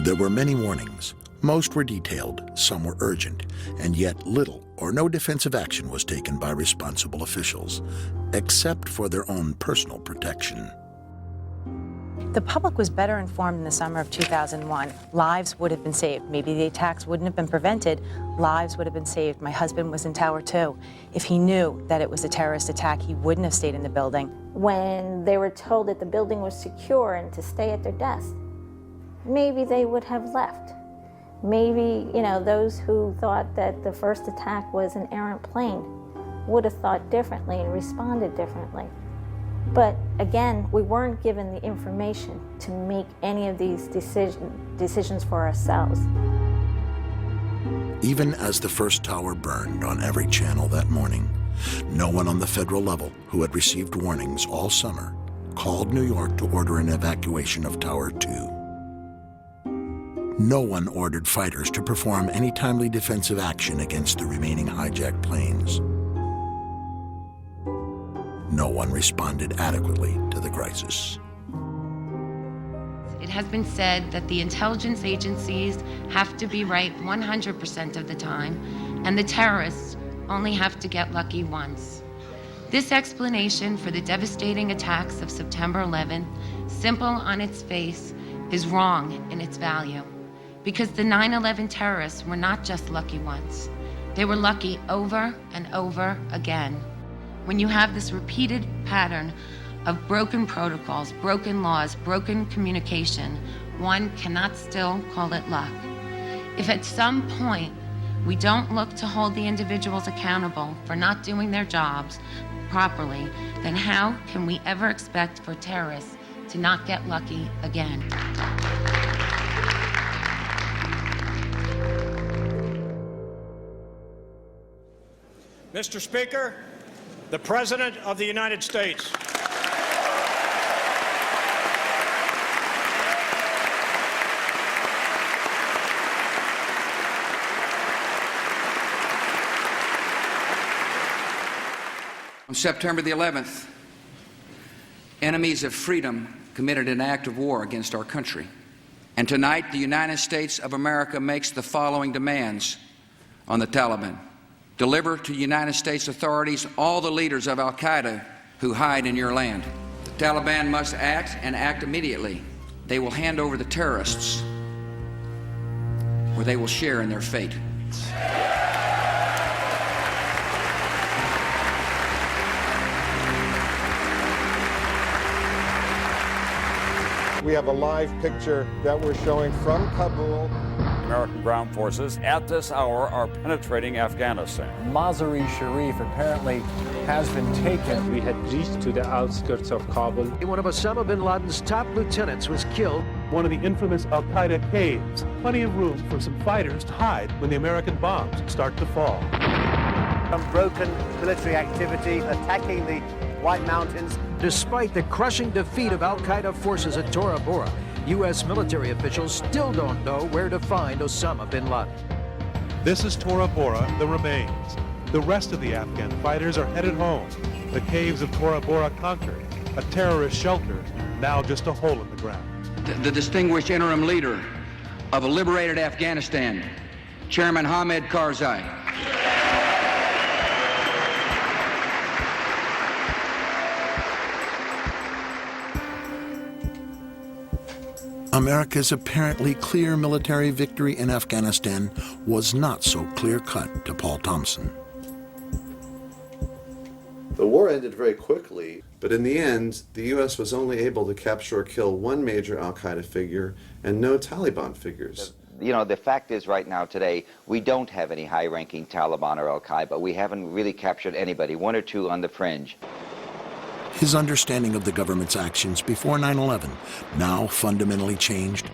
There were many warnings. Most were detailed, some were urgent, and yet little or no defensive action was taken by responsible officials, except for their own personal protection. The public was better informed in the summer of 2001. Lives would have been saved. Maybe the attacks wouldn't have been prevented. Lives would have been saved. My husband was in Tower 2. If he knew that it was a terrorist attack, he wouldn't have stayed in the building. When they were told that the building was secure and to stay at their desk, maybe they would have left. Maybe, those who thought that the first attack was an errant plane would have thought differently and responded differently. But again, we weren't given the information to make any of these decisions for ourselves. Even as the first tower burned on every channel that morning, no one on the federal level who had received warnings all summer called New York to order an evacuation of Tower 2. No one ordered fighters to perform any timely defensive action against the remaining hijacked planes. No one responded adequately to the crisis. It has been said that the intelligence agencies have to be right 100% of the time, and the terrorists only have to get lucky once. This explanation for the devastating attacks of September 11th, simple on its face, is wrong in its value. Because the 9/11 terrorists were not just lucky once. They were lucky over and over again. When you have this repeated pattern of broken protocols, broken laws, broken communication, one cannot still call it luck. If at some point we don't look to hold the individuals accountable for not doing their jobs properly, then how can we ever expect for terrorists to not get lucky again? Mr. Speaker, the President of the United States. On September the 11th, enemies of freedom committed an act of war against our country. And tonight, the United States of America makes the following demands on the Taliban. Deliver to United States authorities all the leaders of al-Qaeda who hide in your land. The Taliban must act and act immediately. They will hand over the terrorists, or they will share in their fate. We have a live picture that we're showing from Kabul. American ground forces at this hour are penetrating Afghanistan. Mazar-e-Sharif apparently has been taken. We had reached to the outskirts of Kabul. One of Osama bin Laden's top lieutenants was killed. one of the infamous Al-Qaeda caves. Plenty of room for some fighters to hide when the American bombs start to fall. Unbroken military activity attacking the White Mountains. Despite the crushing defeat of Al-Qaeda forces at Tora Bora, U.S. military officials still don't know where to find Osama bin Laden. This is Tora Bora, the remains. The rest of the Afghan fighters are headed home. The caves of Tora Bora conquered, a terrorist shelter, now just a hole in the ground. The distinguished interim leader of a liberated Afghanistan, Chairman Hamid Karzai. America's apparently clear military victory in Afghanistan was not so clear-cut to Paul Thompson. The war ended very quickly, but in the end, the U.S. was only able to capture or kill one major al-Qaeda figure and no Taliban figures. You know, the fact is right now today, we don't have any high-ranking Taliban or al-Qaeda. We haven't really captured anybody, one or two on the fringe. His understanding of the government's actions before 9/11 now fundamentally changed.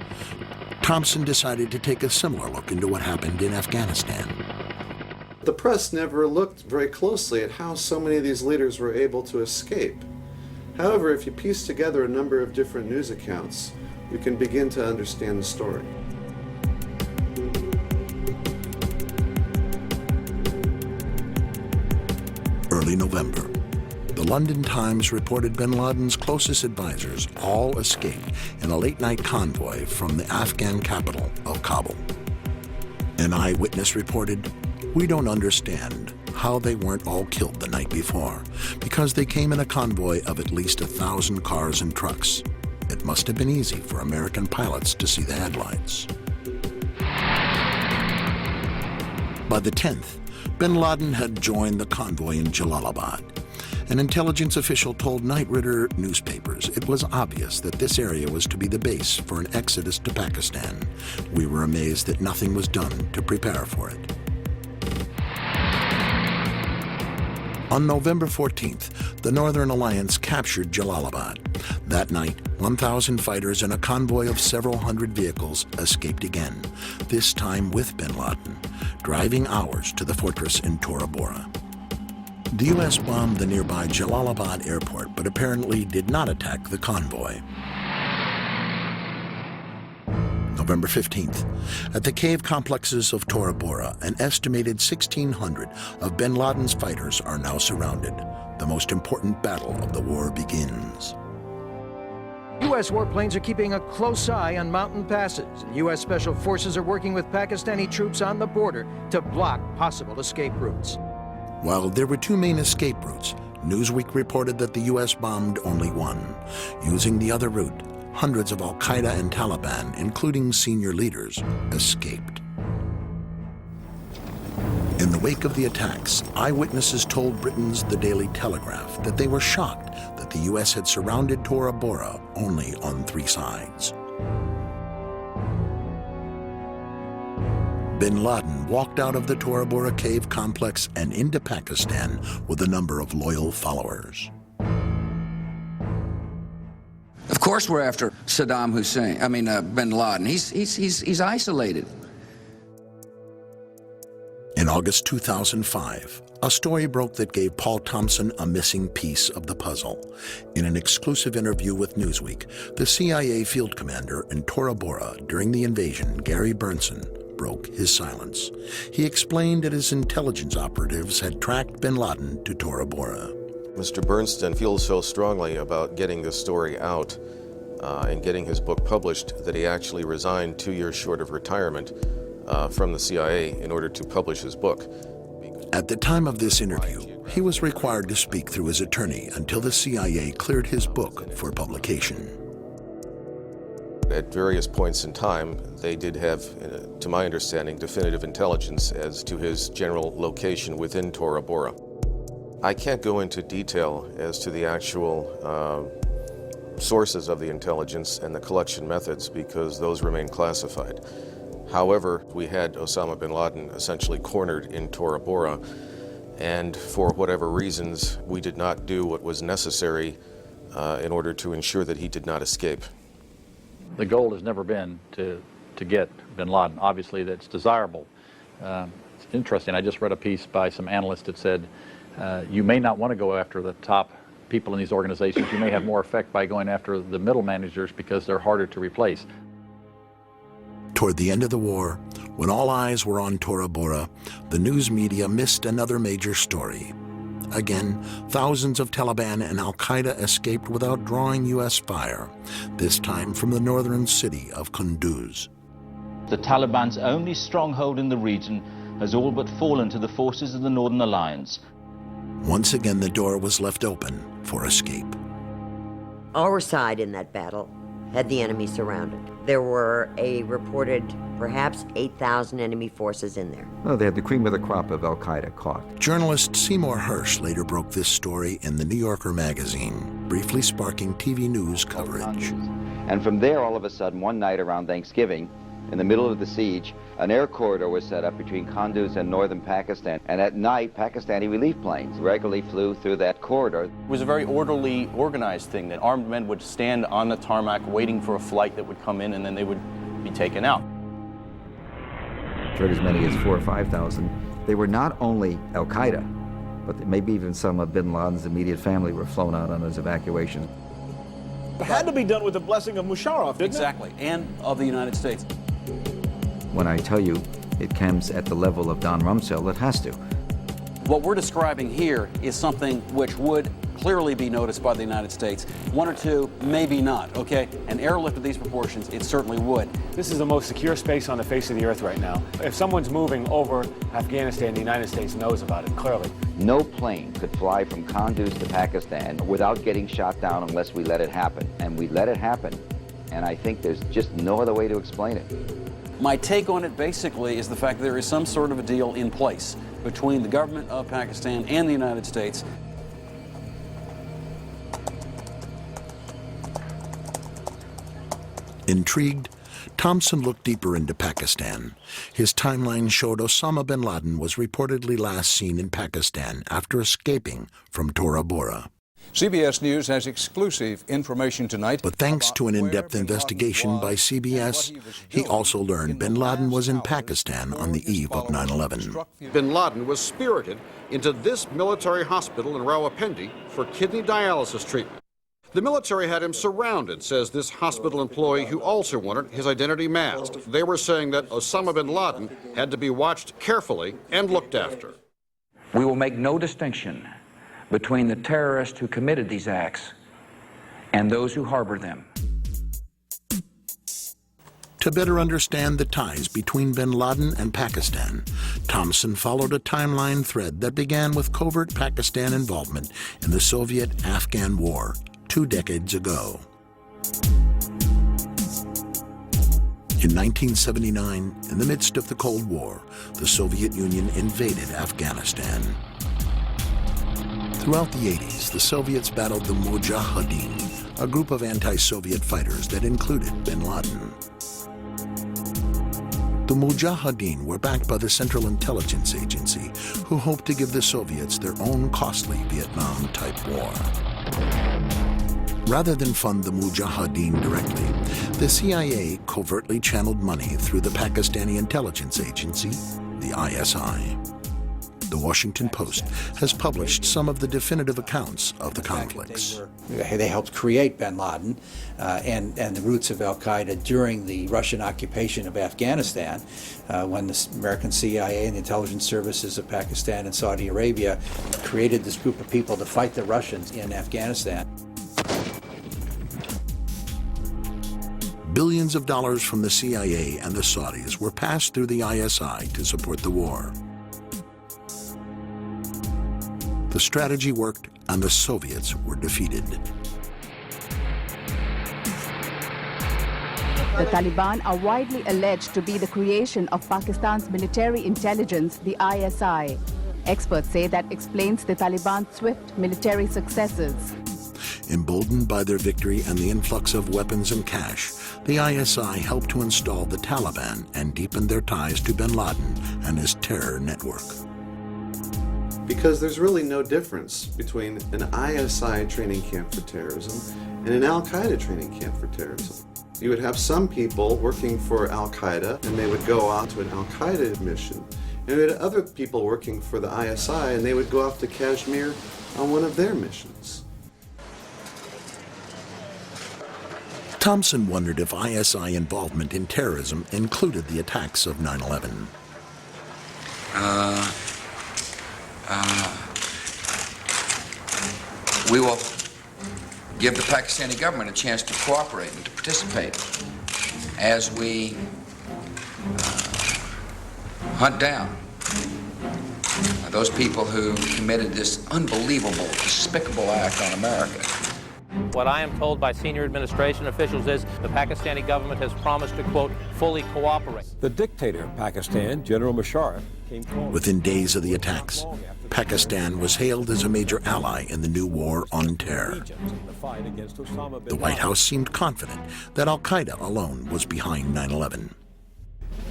Thompson decided to take a similar look into what happened in Afghanistan. The press never looked very closely at how so many of these leaders were able to escape. However, if you piece together a number of different news accounts, you can begin to understand the story. Early November, the London Times reported bin Laden's closest advisors all escaped in a late-night convoy from the Afghan capital of Kabul. An eyewitness reported, "We don't understand how they weren't all killed the night before, because they came in a convoy of at least 1,000 cars and trucks. It must have been easy for American pilots to see the headlights." By the 10th, bin Laden had joined the convoy in Jalalabad. An intelligence official told Night Ritter newspapers it was obvious that this area was to be the base for an exodus to Pakistan. We were amazed that nothing was done to prepare for it. On November 14th, the Northern Alliance captured Jalalabad. That night, 1,000 fighters and a convoy of several hundred vehicles escaped again, this time with bin Laden, driving hours to the fortress in Tora Bora. The U.S. bombed the nearby Jalalabad airport, but apparently did not attack the convoy. November 15th, at the cave complexes of Tora Bora, an estimated 1,600 of bin Laden's fighters are now surrounded. The most important battle of the war begins. U.S. warplanes are keeping a close eye on mountain passes, and U.S. Special Forces are working with Pakistani troops on the border to block possible escape routes. While there were two main escape routes, Newsweek reported that the U.S. bombed only one. Using the other route, hundreds of al-Qaeda and Taliban, including senior leaders, escaped. In the wake of the attacks, eyewitnesses told Britain's The Daily Telegraph that they were shocked that the U.S. had surrounded Tora Bora only on 3 sides. Bin Laden walked out of the Tora Bora cave complex and into Pakistan with a number of loyal followers. Of course we're after Saddam Hussein, bin Laden. He's isolated. In August 2005, a story broke that gave Paul Thompson a missing piece of the puzzle. In an exclusive interview with Newsweek, the CIA field commander in Tora Bora during the invasion, Gary Burnson, broke his silence. He explained that his intelligence operatives had tracked bin Laden to Tora Bora. Mr. Bernstein feels so strongly about getting this story out and getting his book published that he actually resigned 2 years short of retirement from the CIA in order to publish his book. At the time of this interview, he was required to speak through his attorney until the CIA cleared his book for publication. At various points in time, they did have, to my understanding, definitive intelligence as to his general location within Tora Bora. I can't go into detail as to the actual sources of the intelligence and the collection methods because those remain classified. However, we had Osama bin Laden essentially cornered in Tora Bora, and for whatever reasons, we did not do what was necessary in order to ensure that he did not escape. The goal has never been to get bin Laden. Obviously, that's desirable. It's interesting. I just read a piece by some analysts that said you may not want to go after the top people in these organizations. You may have more effect by going after the middle managers because they're harder to replace. Toward the end of the war, when all eyes were on Tora Bora, the news media missed another major story. Again, thousands of Taliban and Al-Qaeda escaped without drawing U.S. fire, this time from the northern city of Kunduz. The Taliban's only stronghold in the region has all but fallen to the forces of the Northern Alliance. Once again, the door was left open for escape. Our side in that battle had the enemy surrounded. There were a reported perhaps 8,000 enemy forces in there. Oh, they had the cream of the crop of Al-Qaeda caught. Journalist Seymour Hersh later broke this story in the New Yorker magazine, briefly sparking TV news coverage. And from there, all of a sudden, one night around Thanksgiving, in the middle of the siege, an air corridor was set up between Kunduz and northern Pakistan. And at night, Pakistani relief planes regularly flew through that corridor. It was a very orderly, organized thing that armed men would stand on the tarmac waiting for a flight that would come in, and then they would be taken out. As many as 4,000 or 5,000. They were not only Al-Qaeda, but maybe even some of bin Laden's immediate family were flown out on his evacuation. It had to be done with the blessing of Musharraf, didn't Exactly, and of the United States. When I tell you it comes at the level of Don Rumsfeld, it has to. What we're describing here is something which would clearly be noticed by the United States. One or two, maybe not, okay? An airlift of these proportions, it certainly would. This is the most secure space on the face of the earth right now. If someone's moving over Afghanistan, the United States knows about it, clearly. No plane could fly from Kunduz to Pakistan without getting shot down unless we let it happen. And we let it happen. And I think there's just no other way to explain it. My take on it basically is the fact that there is some sort of a deal in place between the government of Pakistan and the United States. Intrigued, Thompson looked deeper into Pakistan. His timeline showed Osama bin Laden was reportedly last seen in Pakistan after escaping from Tora Bora. CBS News has exclusive information tonight. But thanks to an in-depth investigation by CBS, he also learned bin Laden was in Pakistan on the eve of 9/11. Bin Laden was spirited into this military hospital in Rawalpindi for kidney dialysis treatment. The military had him surrounded, says this hospital employee who also wanted his identity masked. They were saying that Osama bin Laden had to be watched carefully and looked after. We will make no distinction between the terrorists who committed these acts and those who harbor them. To better understand the ties between bin Laden and Pakistan, Thompson followed a timeline thread that began with covert Pakistan involvement in the Soviet-Afghan War 2 decades ago. In 1979, in the midst of the Cold War, the Soviet Union invaded Afghanistan. Throughout the 80s, the Soviets battled the Mujahideen, a group of anti-Soviet fighters that included bin Laden. The Mujahideen were backed by the Central Intelligence Agency, who hoped to give the Soviets their own costly Vietnam-type war. Rather than fund the Mujahideen directly, the CIA covertly channeled money through the Pakistani intelligence agency, the ISI. The Washington Post has published some of the definitive accounts of the conflicts. They helped create bin Laden and the roots of al-Qaeda during the Russian occupation of Afghanistan, when the American CIA and the intelligence services of Pakistan and Saudi Arabia created this group of people to fight the Russians in Afghanistan. Billions of dollars from the CIA and the Saudis were passed through the ISI to support the war. The strategy worked, and the Soviets were defeated. The Taliban are widely alleged to be the creation of Pakistan's military intelligence, the ISI. Experts say that explains the Taliban's swift military successes. Emboldened by their victory and the influx of weapons and cash, the ISI helped to install the Taliban and deepen their ties to bin Laden and his terror network. Because there's really no difference between an ISI training camp for terrorism and an Al-Qaeda training camp for terrorism. You would have some people working for Al-Qaeda, and they would go out to an Al-Qaeda mission. And you had other people working for the ISI, and they would go off to Kashmir on one of their missions. Thompson wondered if ISI involvement in terrorism included the attacks of 9/11. We will give the Pakistani government a chance to cooperate and to participate as we hunt down those people who committed this unbelievable, despicable act on America. What I am told by senior administration officials is the Pakistani government has promised to, quote, fully cooperate. The dictator of Pakistan, General Musharraf, came forward. Within days of the attacks, Pakistan was hailed as a major ally in the new war on terror. The White House seemed confident that Al-Qaeda alone was behind 9/11.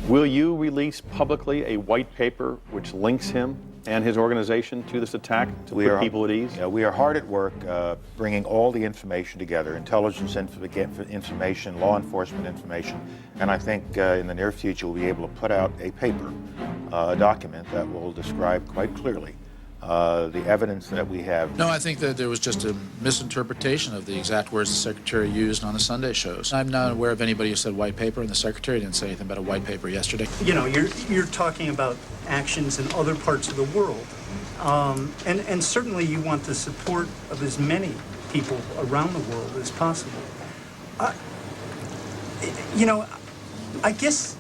Will you release publicly a white paper which links him and his organization to this attack to put people at ease? We are hard at work bringing all the information together, intelligence information, law enforcement information, and I think in the near future we'll be able to put out a paper, a document that will describe quite clearly the evidence that we have. No, I think that there was just a misinterpretation of the exact words the Secretary used on the Sunday shows. I'm not aware of anybody who said white paper, and the Secretary didn't say anything about a white paper yesterday. You know, you're talking about actions in other parts of the world, and certainly you want the support of as many people around the world as possible. You know, I guess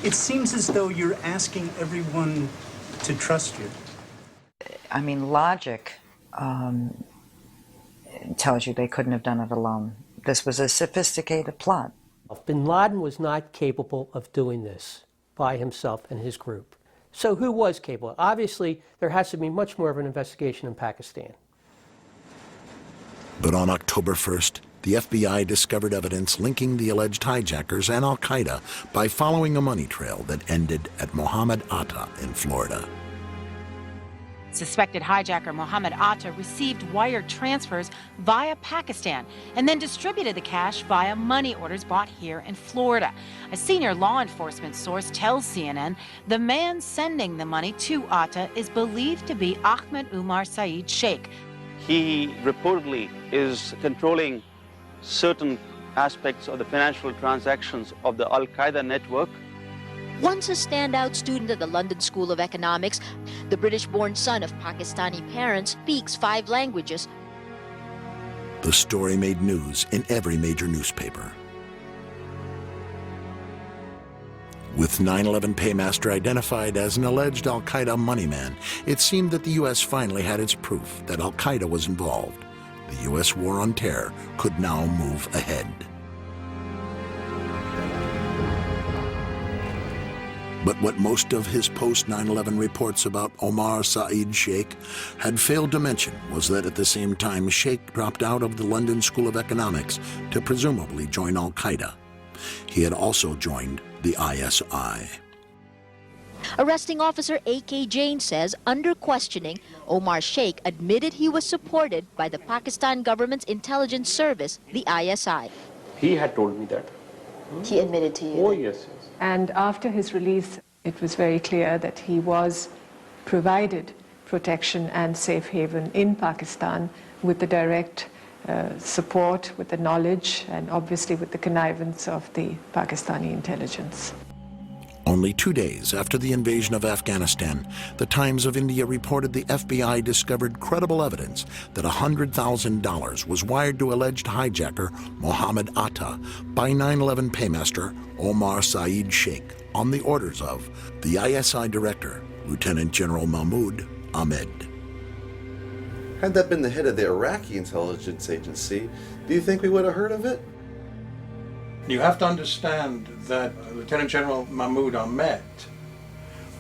it seems as though you're asking everyone to trust you. I mean, logic tells you they couldn't have done it alone. This was a sophisticated plot. Bin Laden was not capable of doing this by himself and his group. So who was capable? Obviously, there has to be much more of an investigation in Pakistan. But on October 1st, the FBI discovered evidence linking the alleged hijackers and Al-Qaeda by following a money trail that ended at Mohammed Atta in Florida. Suspected hijacker Mohammed Atta received wire transfers via Pakistan and then distributed the cash via money orders bought here in Florida. A senior law enforcement source tells CNN the man sending the money to Atta is believed to be Ahmed Umar Saeed Sheikh. He reportedly is controlling certain aspects of the financial transactions of the Al-Qaeda network. Once a standout student at the London School of Economics, the British-born son of Pakistani parents speaks 5 languages. The story made news in every major newspaper. With 9/11 paymaster identified as an alleged Al-Qaeda moneyman, it seemed that the U.S. finally had its proof that Al-Qaeda was involved. The U.S. war on terror could now move ahead. But what most of his post-9/11 reports about Omar Saeed Sheikh had failed to mention was that at the same time Sheikh dropped out of the London School of Economics to presumably join Al-Qaeda. He had also joined the ISI. Arresting officer A.K. Jain says, under questioning, Omar Sheikh admitted he was supported by the Pakistan government's intelligence service, the ISI. He had told me that. He admitted to you? Oh, yes. And after his release, it was very clear that he was provided protection and safe haven in Pakistan with the direct support, with the knowledge, and obviously with the connivance of the Pakistani intelligence. Only 2 days after the invasion of Afghanistan, the Times of India reported the FBI discovered credible evidence that $100,000 was wired to alleged hijacker Mohammed Atta by 9/11 paymaster Omar Saeed Sheikh on the orders of the ISI director, Lieutenant General Mahmoud Ahmed. Had that been the head of the Iraqi intelligence agency, do you think we would have heard of it? You have to understand that Lieutenant General Mahmoud Ahmed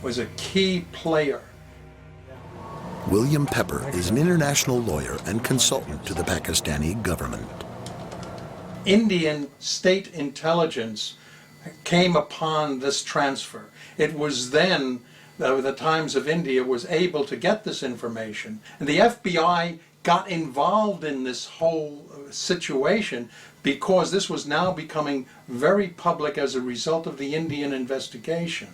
was a key player. William Pepper is an international lawyer and consultant to the Pakistani government. Indian state intelligence came upon this transfer. It was then the Times of India was able to get this information, and the FBI got involved in this whole situation because this was now becoming very public as a result of the Indian investigation.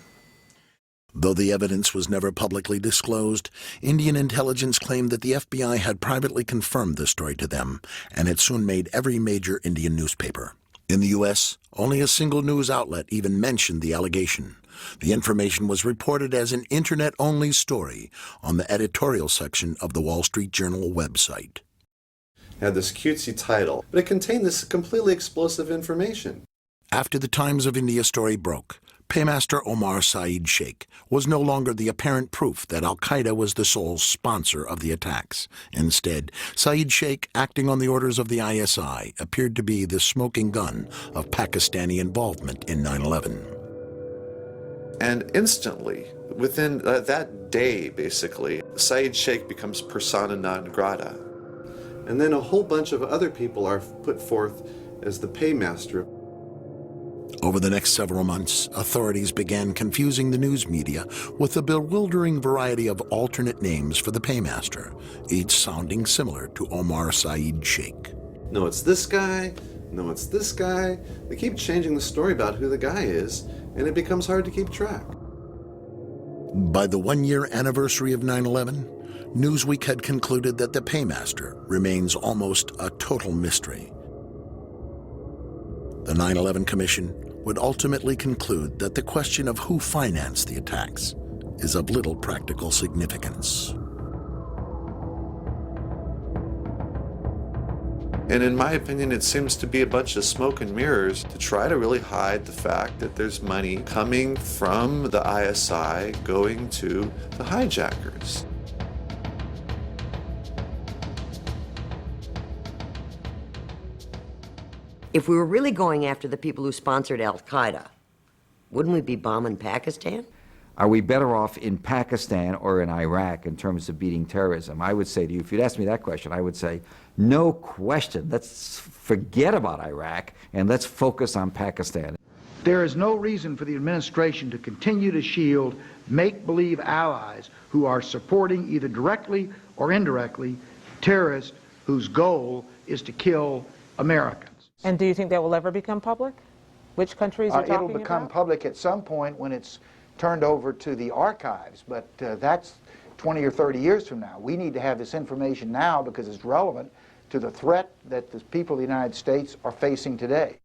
Though the evidence was never publicly disclosed, Indian intelligence claimed that the FBI had privately confirmed the story to them, and it soon made every major Indian newspaper. In the U.S., only a single news outlet even mentioned the allegation. The information was reported as an Internet-only story on the editorial section of the Wall Street Journal website. It had this cutesy title, but it contained this completely explosive information. After the Times of India story broke, Paymaster Omar Saeed Sheikh was no longer the apparent proof that al-Qaeda was the sole sponsor of the attacks. Instead, Saeed Sheikh, acting on the orders of the ISI, appeared to be the smoking gun of Pakistani involvement in 9/11. And instantly, within that day, basically, Saeed Sheikh becomes persona non grata. And then a whole bunch of other people are put forth as the paymaster. Over the next several months, authorities began confusing the news media with a bewildering variety of alternate names for the paymaster, each sounding similar to Omar Saeed Sheikh. No, it's this guy. No, it's this guy. They keep changing the story about who the guy is, and it becomes hard to keep track. By the one-year anniversary of 9/11, Newsweek had concluded that the paymaster remains almost a total mystery. The 9/11 Commission would ultimately conclude that the question of who financed the attacks is of little practical significance. And in my opinion, it seems to be a bunch of smoke and mirrors to try to really hide the fact that there's money coming from the ISI going to the hijackers. If we were really going after the people who sponsored al-Qaeda, wouldn't we be bombing Pakistan? Are we better off in Pakistan or in Iraq in terms of beating terrorism? I would say to you, if you'd asked me that question, I would say, no question. Let's forget about Iraq and let's focus on Pakistan. There is no reason for the administration to continue to shield make-believe allies who are supporting, either directly or indirectly, terrorists whose goal is to kill Americans. And do you think that will ever become public? Which countries are talking about? It'll become public at some point when it's turned over to the archives, but that's 20 or 30 years from now. We need to have this information now because it's relevant to the threat that the people of the United States are facing today.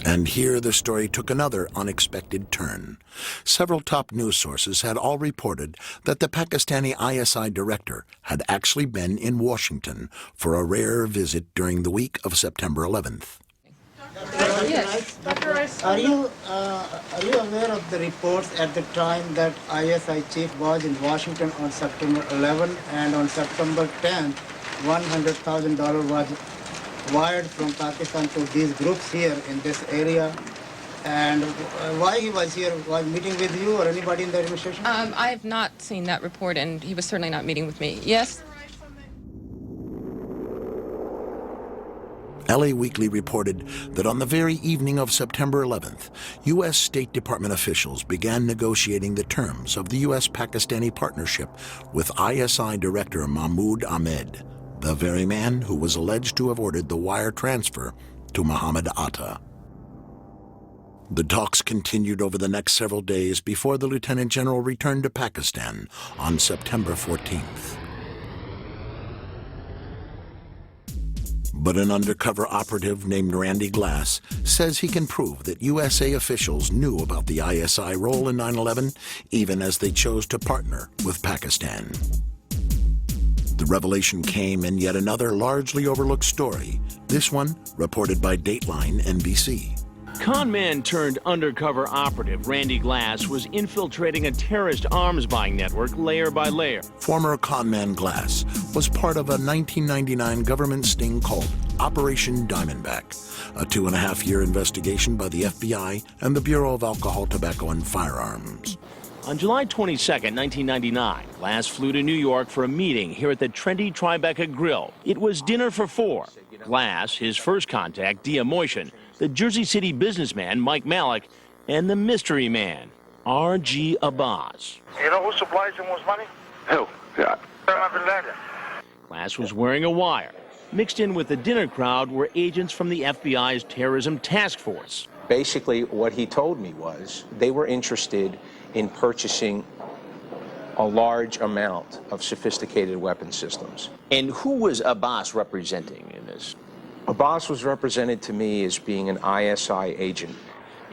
And here the story took another unexpected turn. Several top news sources had all reported that the Pakistani ISI director had actually been in Washington for a rare visit during the week of September 11th. Yes. Are you aware of the reports at the time that ISI chief was in Washington on September 11 and on September 10th, $100,000 was wired from Pakistan to these groups here in this area? And why he was here? Was meeting with you or anybody in the administration? I have not seen that report, and he was certainly not meeting with me. Yes? LA Weekly reported that on the very evening of September 11th, U.S. State Department officials began negotiating the terms of the U.S.-Pakistani partnership with ISI Director Mahmoud Ahmed, the very man who was alleged to have ordered the wire transfer to Muhammad Atta. The talks continued over the next several days before the Lieutenant General returned to Pakistan on September 14th. But an undercover operative named Randy Glass says he can prove that USA officials knew about the ISI role in 9/11, even as they chose to partner with Pakistan. The revelation came in yet another largely overlooked story, this one reported by Dateline NBC. Con man turned undercover operative Randy Glass was infiltrating a terrorist arms buying network layer by layer. Former conman Glass was part of a 1999 government sting called Operation Diamondback, a 2.5-year investigation by the FBI and the Bureau of Alcohol, Tobacco, and Firearms. On July 22, 1999, Glass flew to New York for a meeting here at the trendy Tribeca Grill. It was dinner for 4. Glass, his first contact, Dia Moishan, the Jersey City businessman Mike Malik, and the mystery man, R.G. Abbas. You know who supplies him with money? Who? Glass was wearing a wire. Mixed in with the dinner crowd were agents from the FBI's terrorism task force. Basically, what he told me was they were interested in purchasing a large amount of sophisticated weapon systems. And who was Abbas representing in this? Abbas was represented to me as being an ISI agent.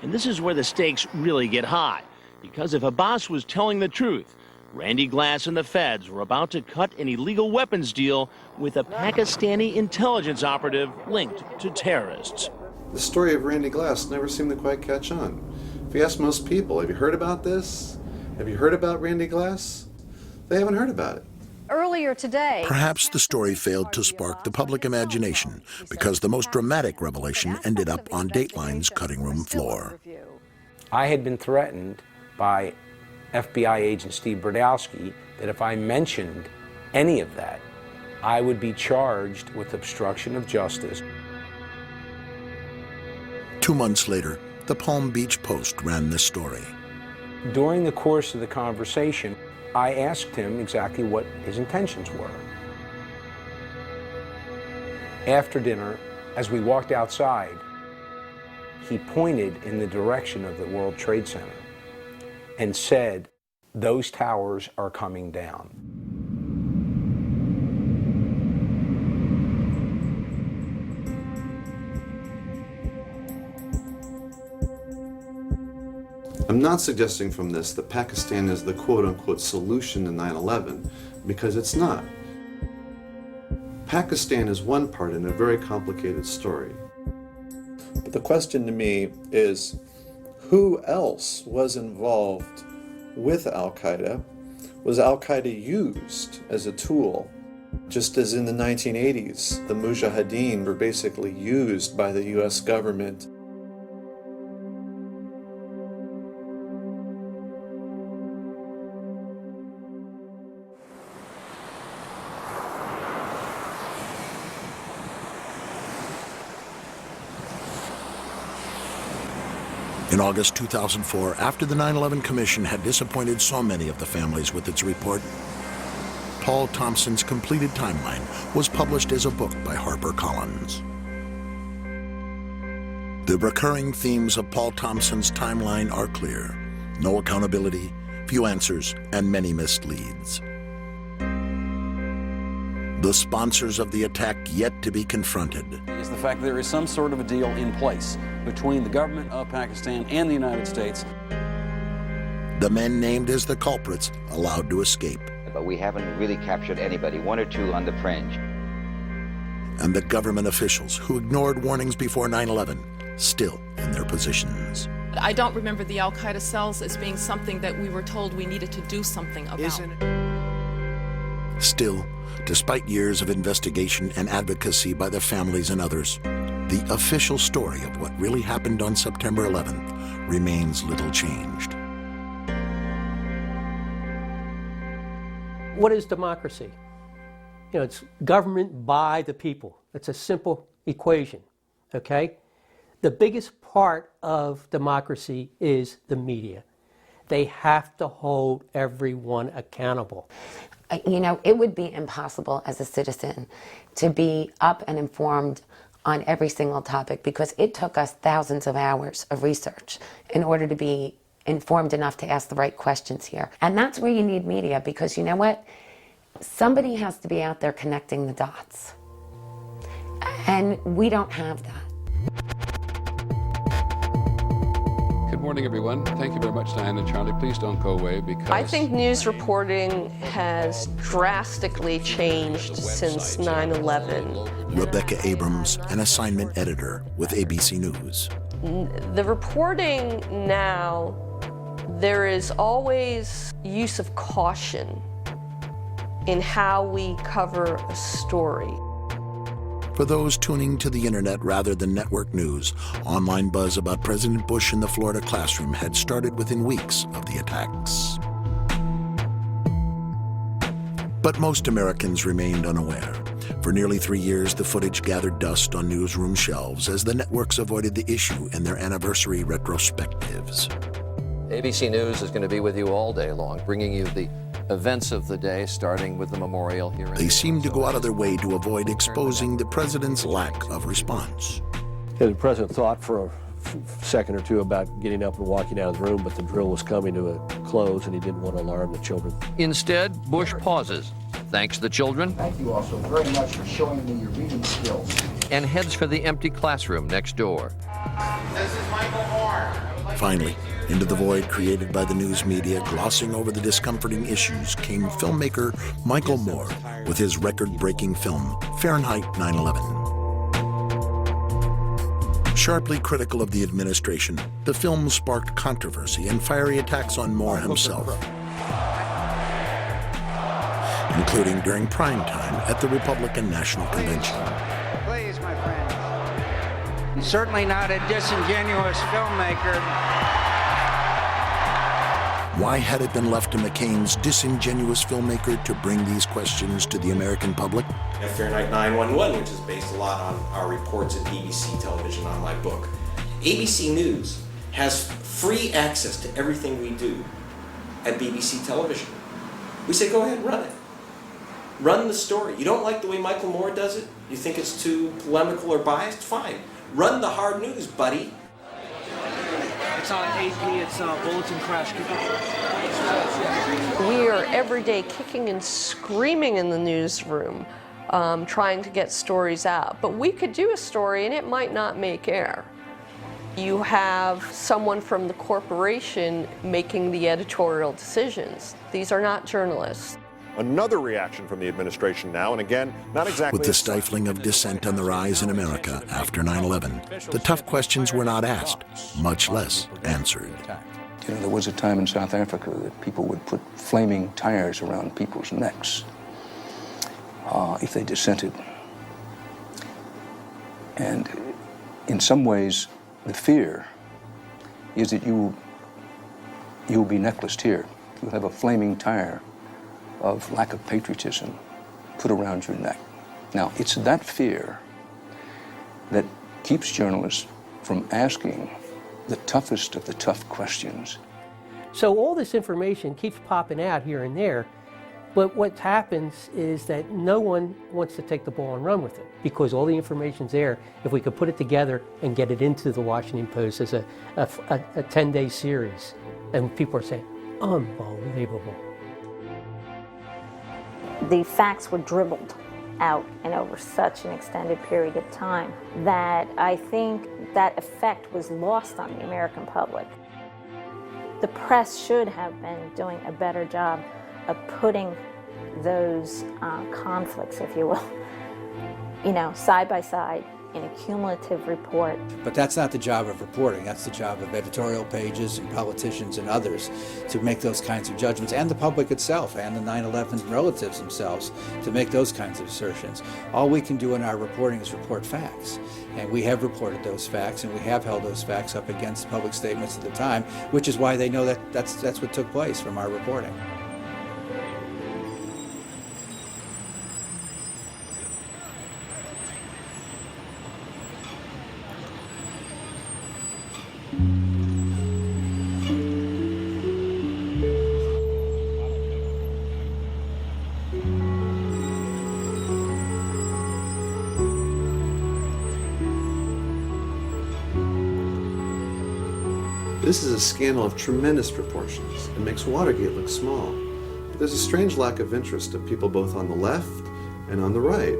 And this is where the stakes really get high. Because if Abbas was telling the truth, Randy Glass and the feds were about to cut an illegal weapons deal with a Pakistani intelligence operative linked to terrorists. The story of Randy Glass never seemed to quite catch on. If you ask most people, have you heard about this? Have you heard about Randy Glass? They haven't heard about it. Earlier today, Perhaps the story failed to spark the public imagination because the most dramatic revelation ended up on Dateline's cutting room floor. I had been threatened by FBI agent Steve Brodowski that if I mentioned any of that, I would be charged with obstruction of justice. 2 months later, the Palm Beach Post ran this story. During the course of the conversation, I asked him exactly what his intentions were. After dinner, as we walked outside, he pointed in the direction of the World Trade Center and said, "Those towers are coming down." I'm not suggesting from this that Pakistan is the quote-unquote solution to 9/11, because it's not. Pakistan is one part in a very complicated story. But the question to me is, who else was involved with Al-Qaeda? Was Al-Qaeda used as a tool? Just as in the 1980s, the Mujahideen were basically used by the US government. In August 2004, after the 9/11 Commission had disappointed so many of the families with its report, Paul Thompson's completed timeline was published as a book by HarperCollins. The recurring themes of Paul Thompson's timeline are clear: no accountability, few answers, and many missed leads. The sponsors of the attack yet to be confronted. Is the fact that there is some sort of a deal in place between the government of Pakistan and the United States. The men named as the culprits allowed to escape. But we haven't really captured anybody, one or two on the fringe. And the government officials who ignored warnings before 9/11, still in their positions. I don't remember the Al-Qaeda cells as being something that we were told we needed to do something about. Still, despite years of investigation and advocacy by the families and others, the official story of what really happened on September 11th remains little changed. What is democracy? You know, it's government by the people. It's a simple equation, okay? The biggest part of democracy is the media. They have to hold everyone accountable. You know, it would be impossible as a citizen to be up and informed on every single topic because it took us thousands of hours of research in order to be informed enough to ask the right questions here. And that's where you need media, because you know what? Somebody has to be out there connecting the dots. And we don't have that. Good morning, everyone. Thank you very much, Diane and Charlie. Please don't go away because... I think news reporting has drastically changed since 9/11. Rebecca Abrams, an assignment editor with ABC News. The reporting now, there is always use of caution in how we cover a story. For those tuning to the internet rather than network news, online buzz about President Bush in the Florida classroom had started within weeks of the attacks. But most Americans remained unaware. For nearly 3 years, the footage gathered dust on newsroom shelves as the networks avoided the issue in their anniversary retrospectives. ABC News is going to be with you all day long, bringing you the events of the day, starting with the memorial here. They seem to go out of their way to avoid exposing the president's lack of response. The president thought for a second or two about getting up and walking out of the room, but the drill was coming to a close and he didn't want to alarm the children. Instead, Bush pauses, thanks the children. Thank you also very much for showing me your reading skills. And heads for the empty classroom next door. This is Michael Moore. Finally, into the void created by the news media glossing over the discomforting issues came filmmaker Michael Moore with his record-breaking film, Fahrenheit 9/11. Sharply critical of the administration, the film sparked controversy and fiery attacks on Moore himself, including during prime time at the Republican National Convention. Please, my friend. He's certainly not a disingenuous filmmaker. Why had it been left to McCain's disingenuous filmmaker to bring these questions to the American public? Fahrenheit 9/11, which is based a lot on our reports at BBC television on my book. ABC News has free access to everything we do at BBC television. We say, go ahead, run it. Run the story. You don't like the way Michael Moore does it? You think it's too polemical or biased? Fine. Run the hard news, buddy. It's on AP, it's Bulletin Crash. We are every day kicking and screaming in the newsroom, trying to get stories out. But we could do a story and it might not make air. You have someone from the corporation making the editorial decisions. These are not journalists. Another reaction from the administration now, and again, not exactly... With the stifling of dissent on the rise in America after 9/11, the tough questions were not asked, much less answered. You know, there was a time in South Africa that people would put flaming tires around people's necks if they dissented. And in some ways, the fear is that you'll be necklaced here. You'll have a flaming tire of lack of patriotism put around your neck. Now, it's that fear that keeps journalists from asking the toughest of the tough questions. So all this information keeps popping out here and there, but what happens is that no one wants to take the ball and run with it because all the information's there. If we could put it together and get it into the Washington Post as a 10-day series, and people are saying, unbelievable. The facts were dribbled out and over such an extended period of time that I think that effect was lost on the American public. The press should have been doing a better job of putting those conflicts, if you will, side by side in a cumulative report. But that's not the job of reporting. That's the job of editorial pages and politicians and others to make those kinds of judgments, and the public itself and the 9/11 relatives themselves to make those kinds of assertions. All we can do in our reporting is report facts. And we have reported those facts, and we have held those facts up against public statements at the time, which is why they know that that's what took place from our reporting. This is a scandal of tremendous proportions. It makes Watergate look small. But there's a strange lack of interest of people both on the left and on the right.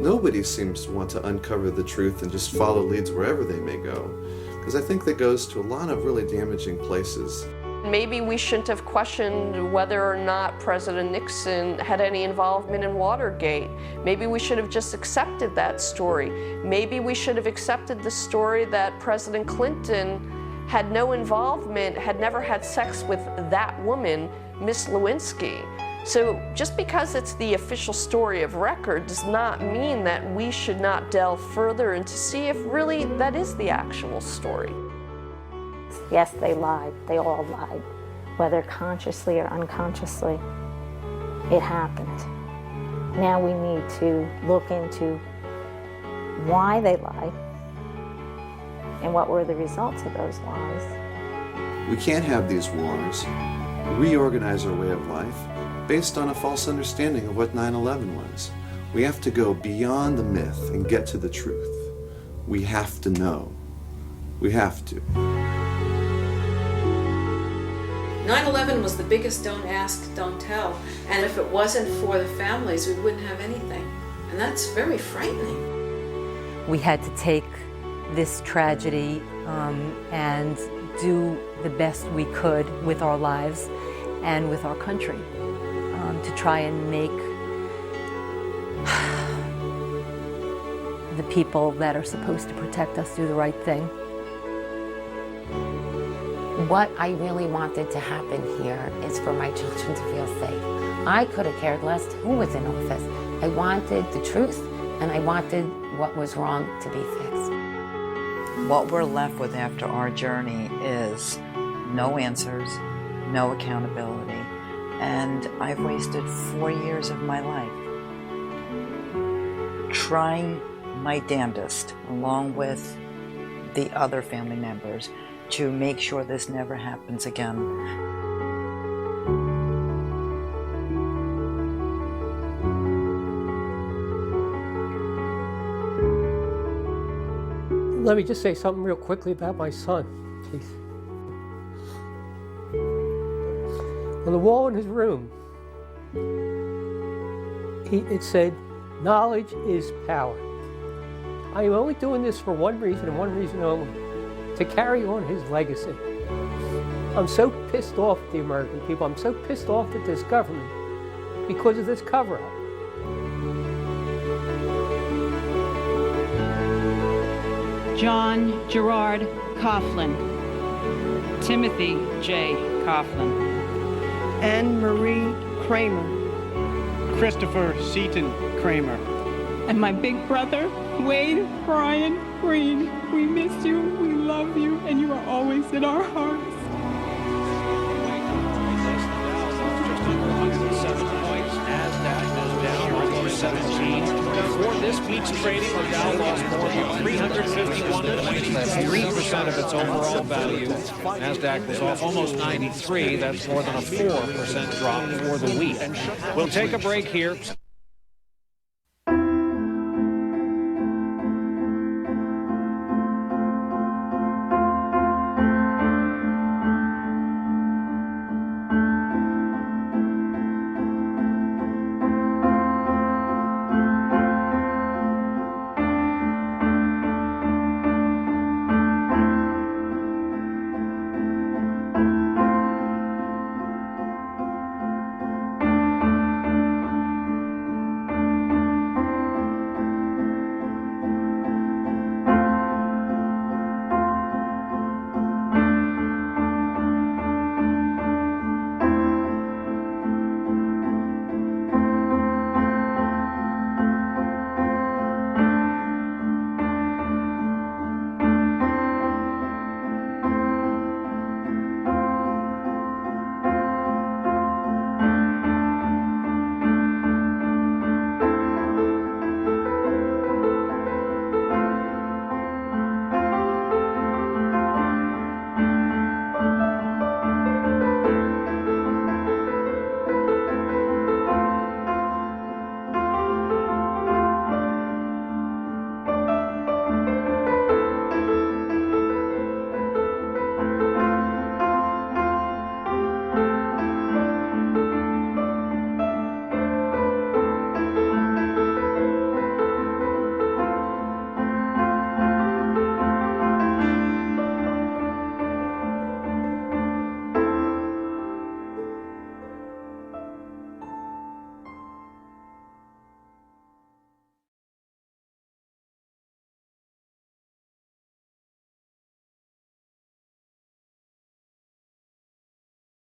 Nobody seems to want to uncover the truth and just follow leads wherever they may go, because I think that goes to a lot of really damaging places. Maybe we shouldn't have questioned whether or not President Nixon had any involvement in Watergate. Maybe we should have just accepted that story. Maybe we should have accepted the story that President Clinton had no involvement, had never had sex with that woman, Miss Lewinsky. So just because it's the official story of record does not mean that we should not delve further and to see if really that is the actual story. Yes, they lied. They all lied, whether consciously or unconsciously. It happened. Now we need to look into why they lied and what were the results of those lies. We can't have these wars, reorganize our way of life, based on a false understanding of what 9/11 was. We have to go beyond the myth and get to the truth. We have to know. We have to. 9/11 was the biggest don't ask, don't tell. And if it wasn't for the families, we wouldn't have anything. And that's very frightening. We had to take this tragedy and do the best we could with our lives and with our country to try and make the people that are supposed to protect us do the right thing. What I really wanted to happen here is for my children to feel safe. I could have cared less who was in office. I wanted the truth, and I wanted what was wrong to be fixed. What we're left with after our journey is no answers, no accountability, and I've wasted 4 years of my life trying my damnedest, along with the other family members, to make sure this never happens again. Let me just say something real quickly about my son, please. On the wall in his room, it said, "Knowledge is power." I am only doing this for one reason and one reason only, to carry on his legacy. I'm so pissed off at the American people. I'm so pissed off at this government because of this cover-up. John Gerard Coughlin. Timothy J. Coughlin. Anne Marie Kramer. Christopher Seaton Kramer. And my big brother, Wade Brian Green. We miss you, we love you, and you are always in our hearts. For this week's trading, the Dow lost more than 351 points. That's 3% of its overall value. NASDAQ was off almost 93. That's more than a 4% drop for the week. We'll take a break here.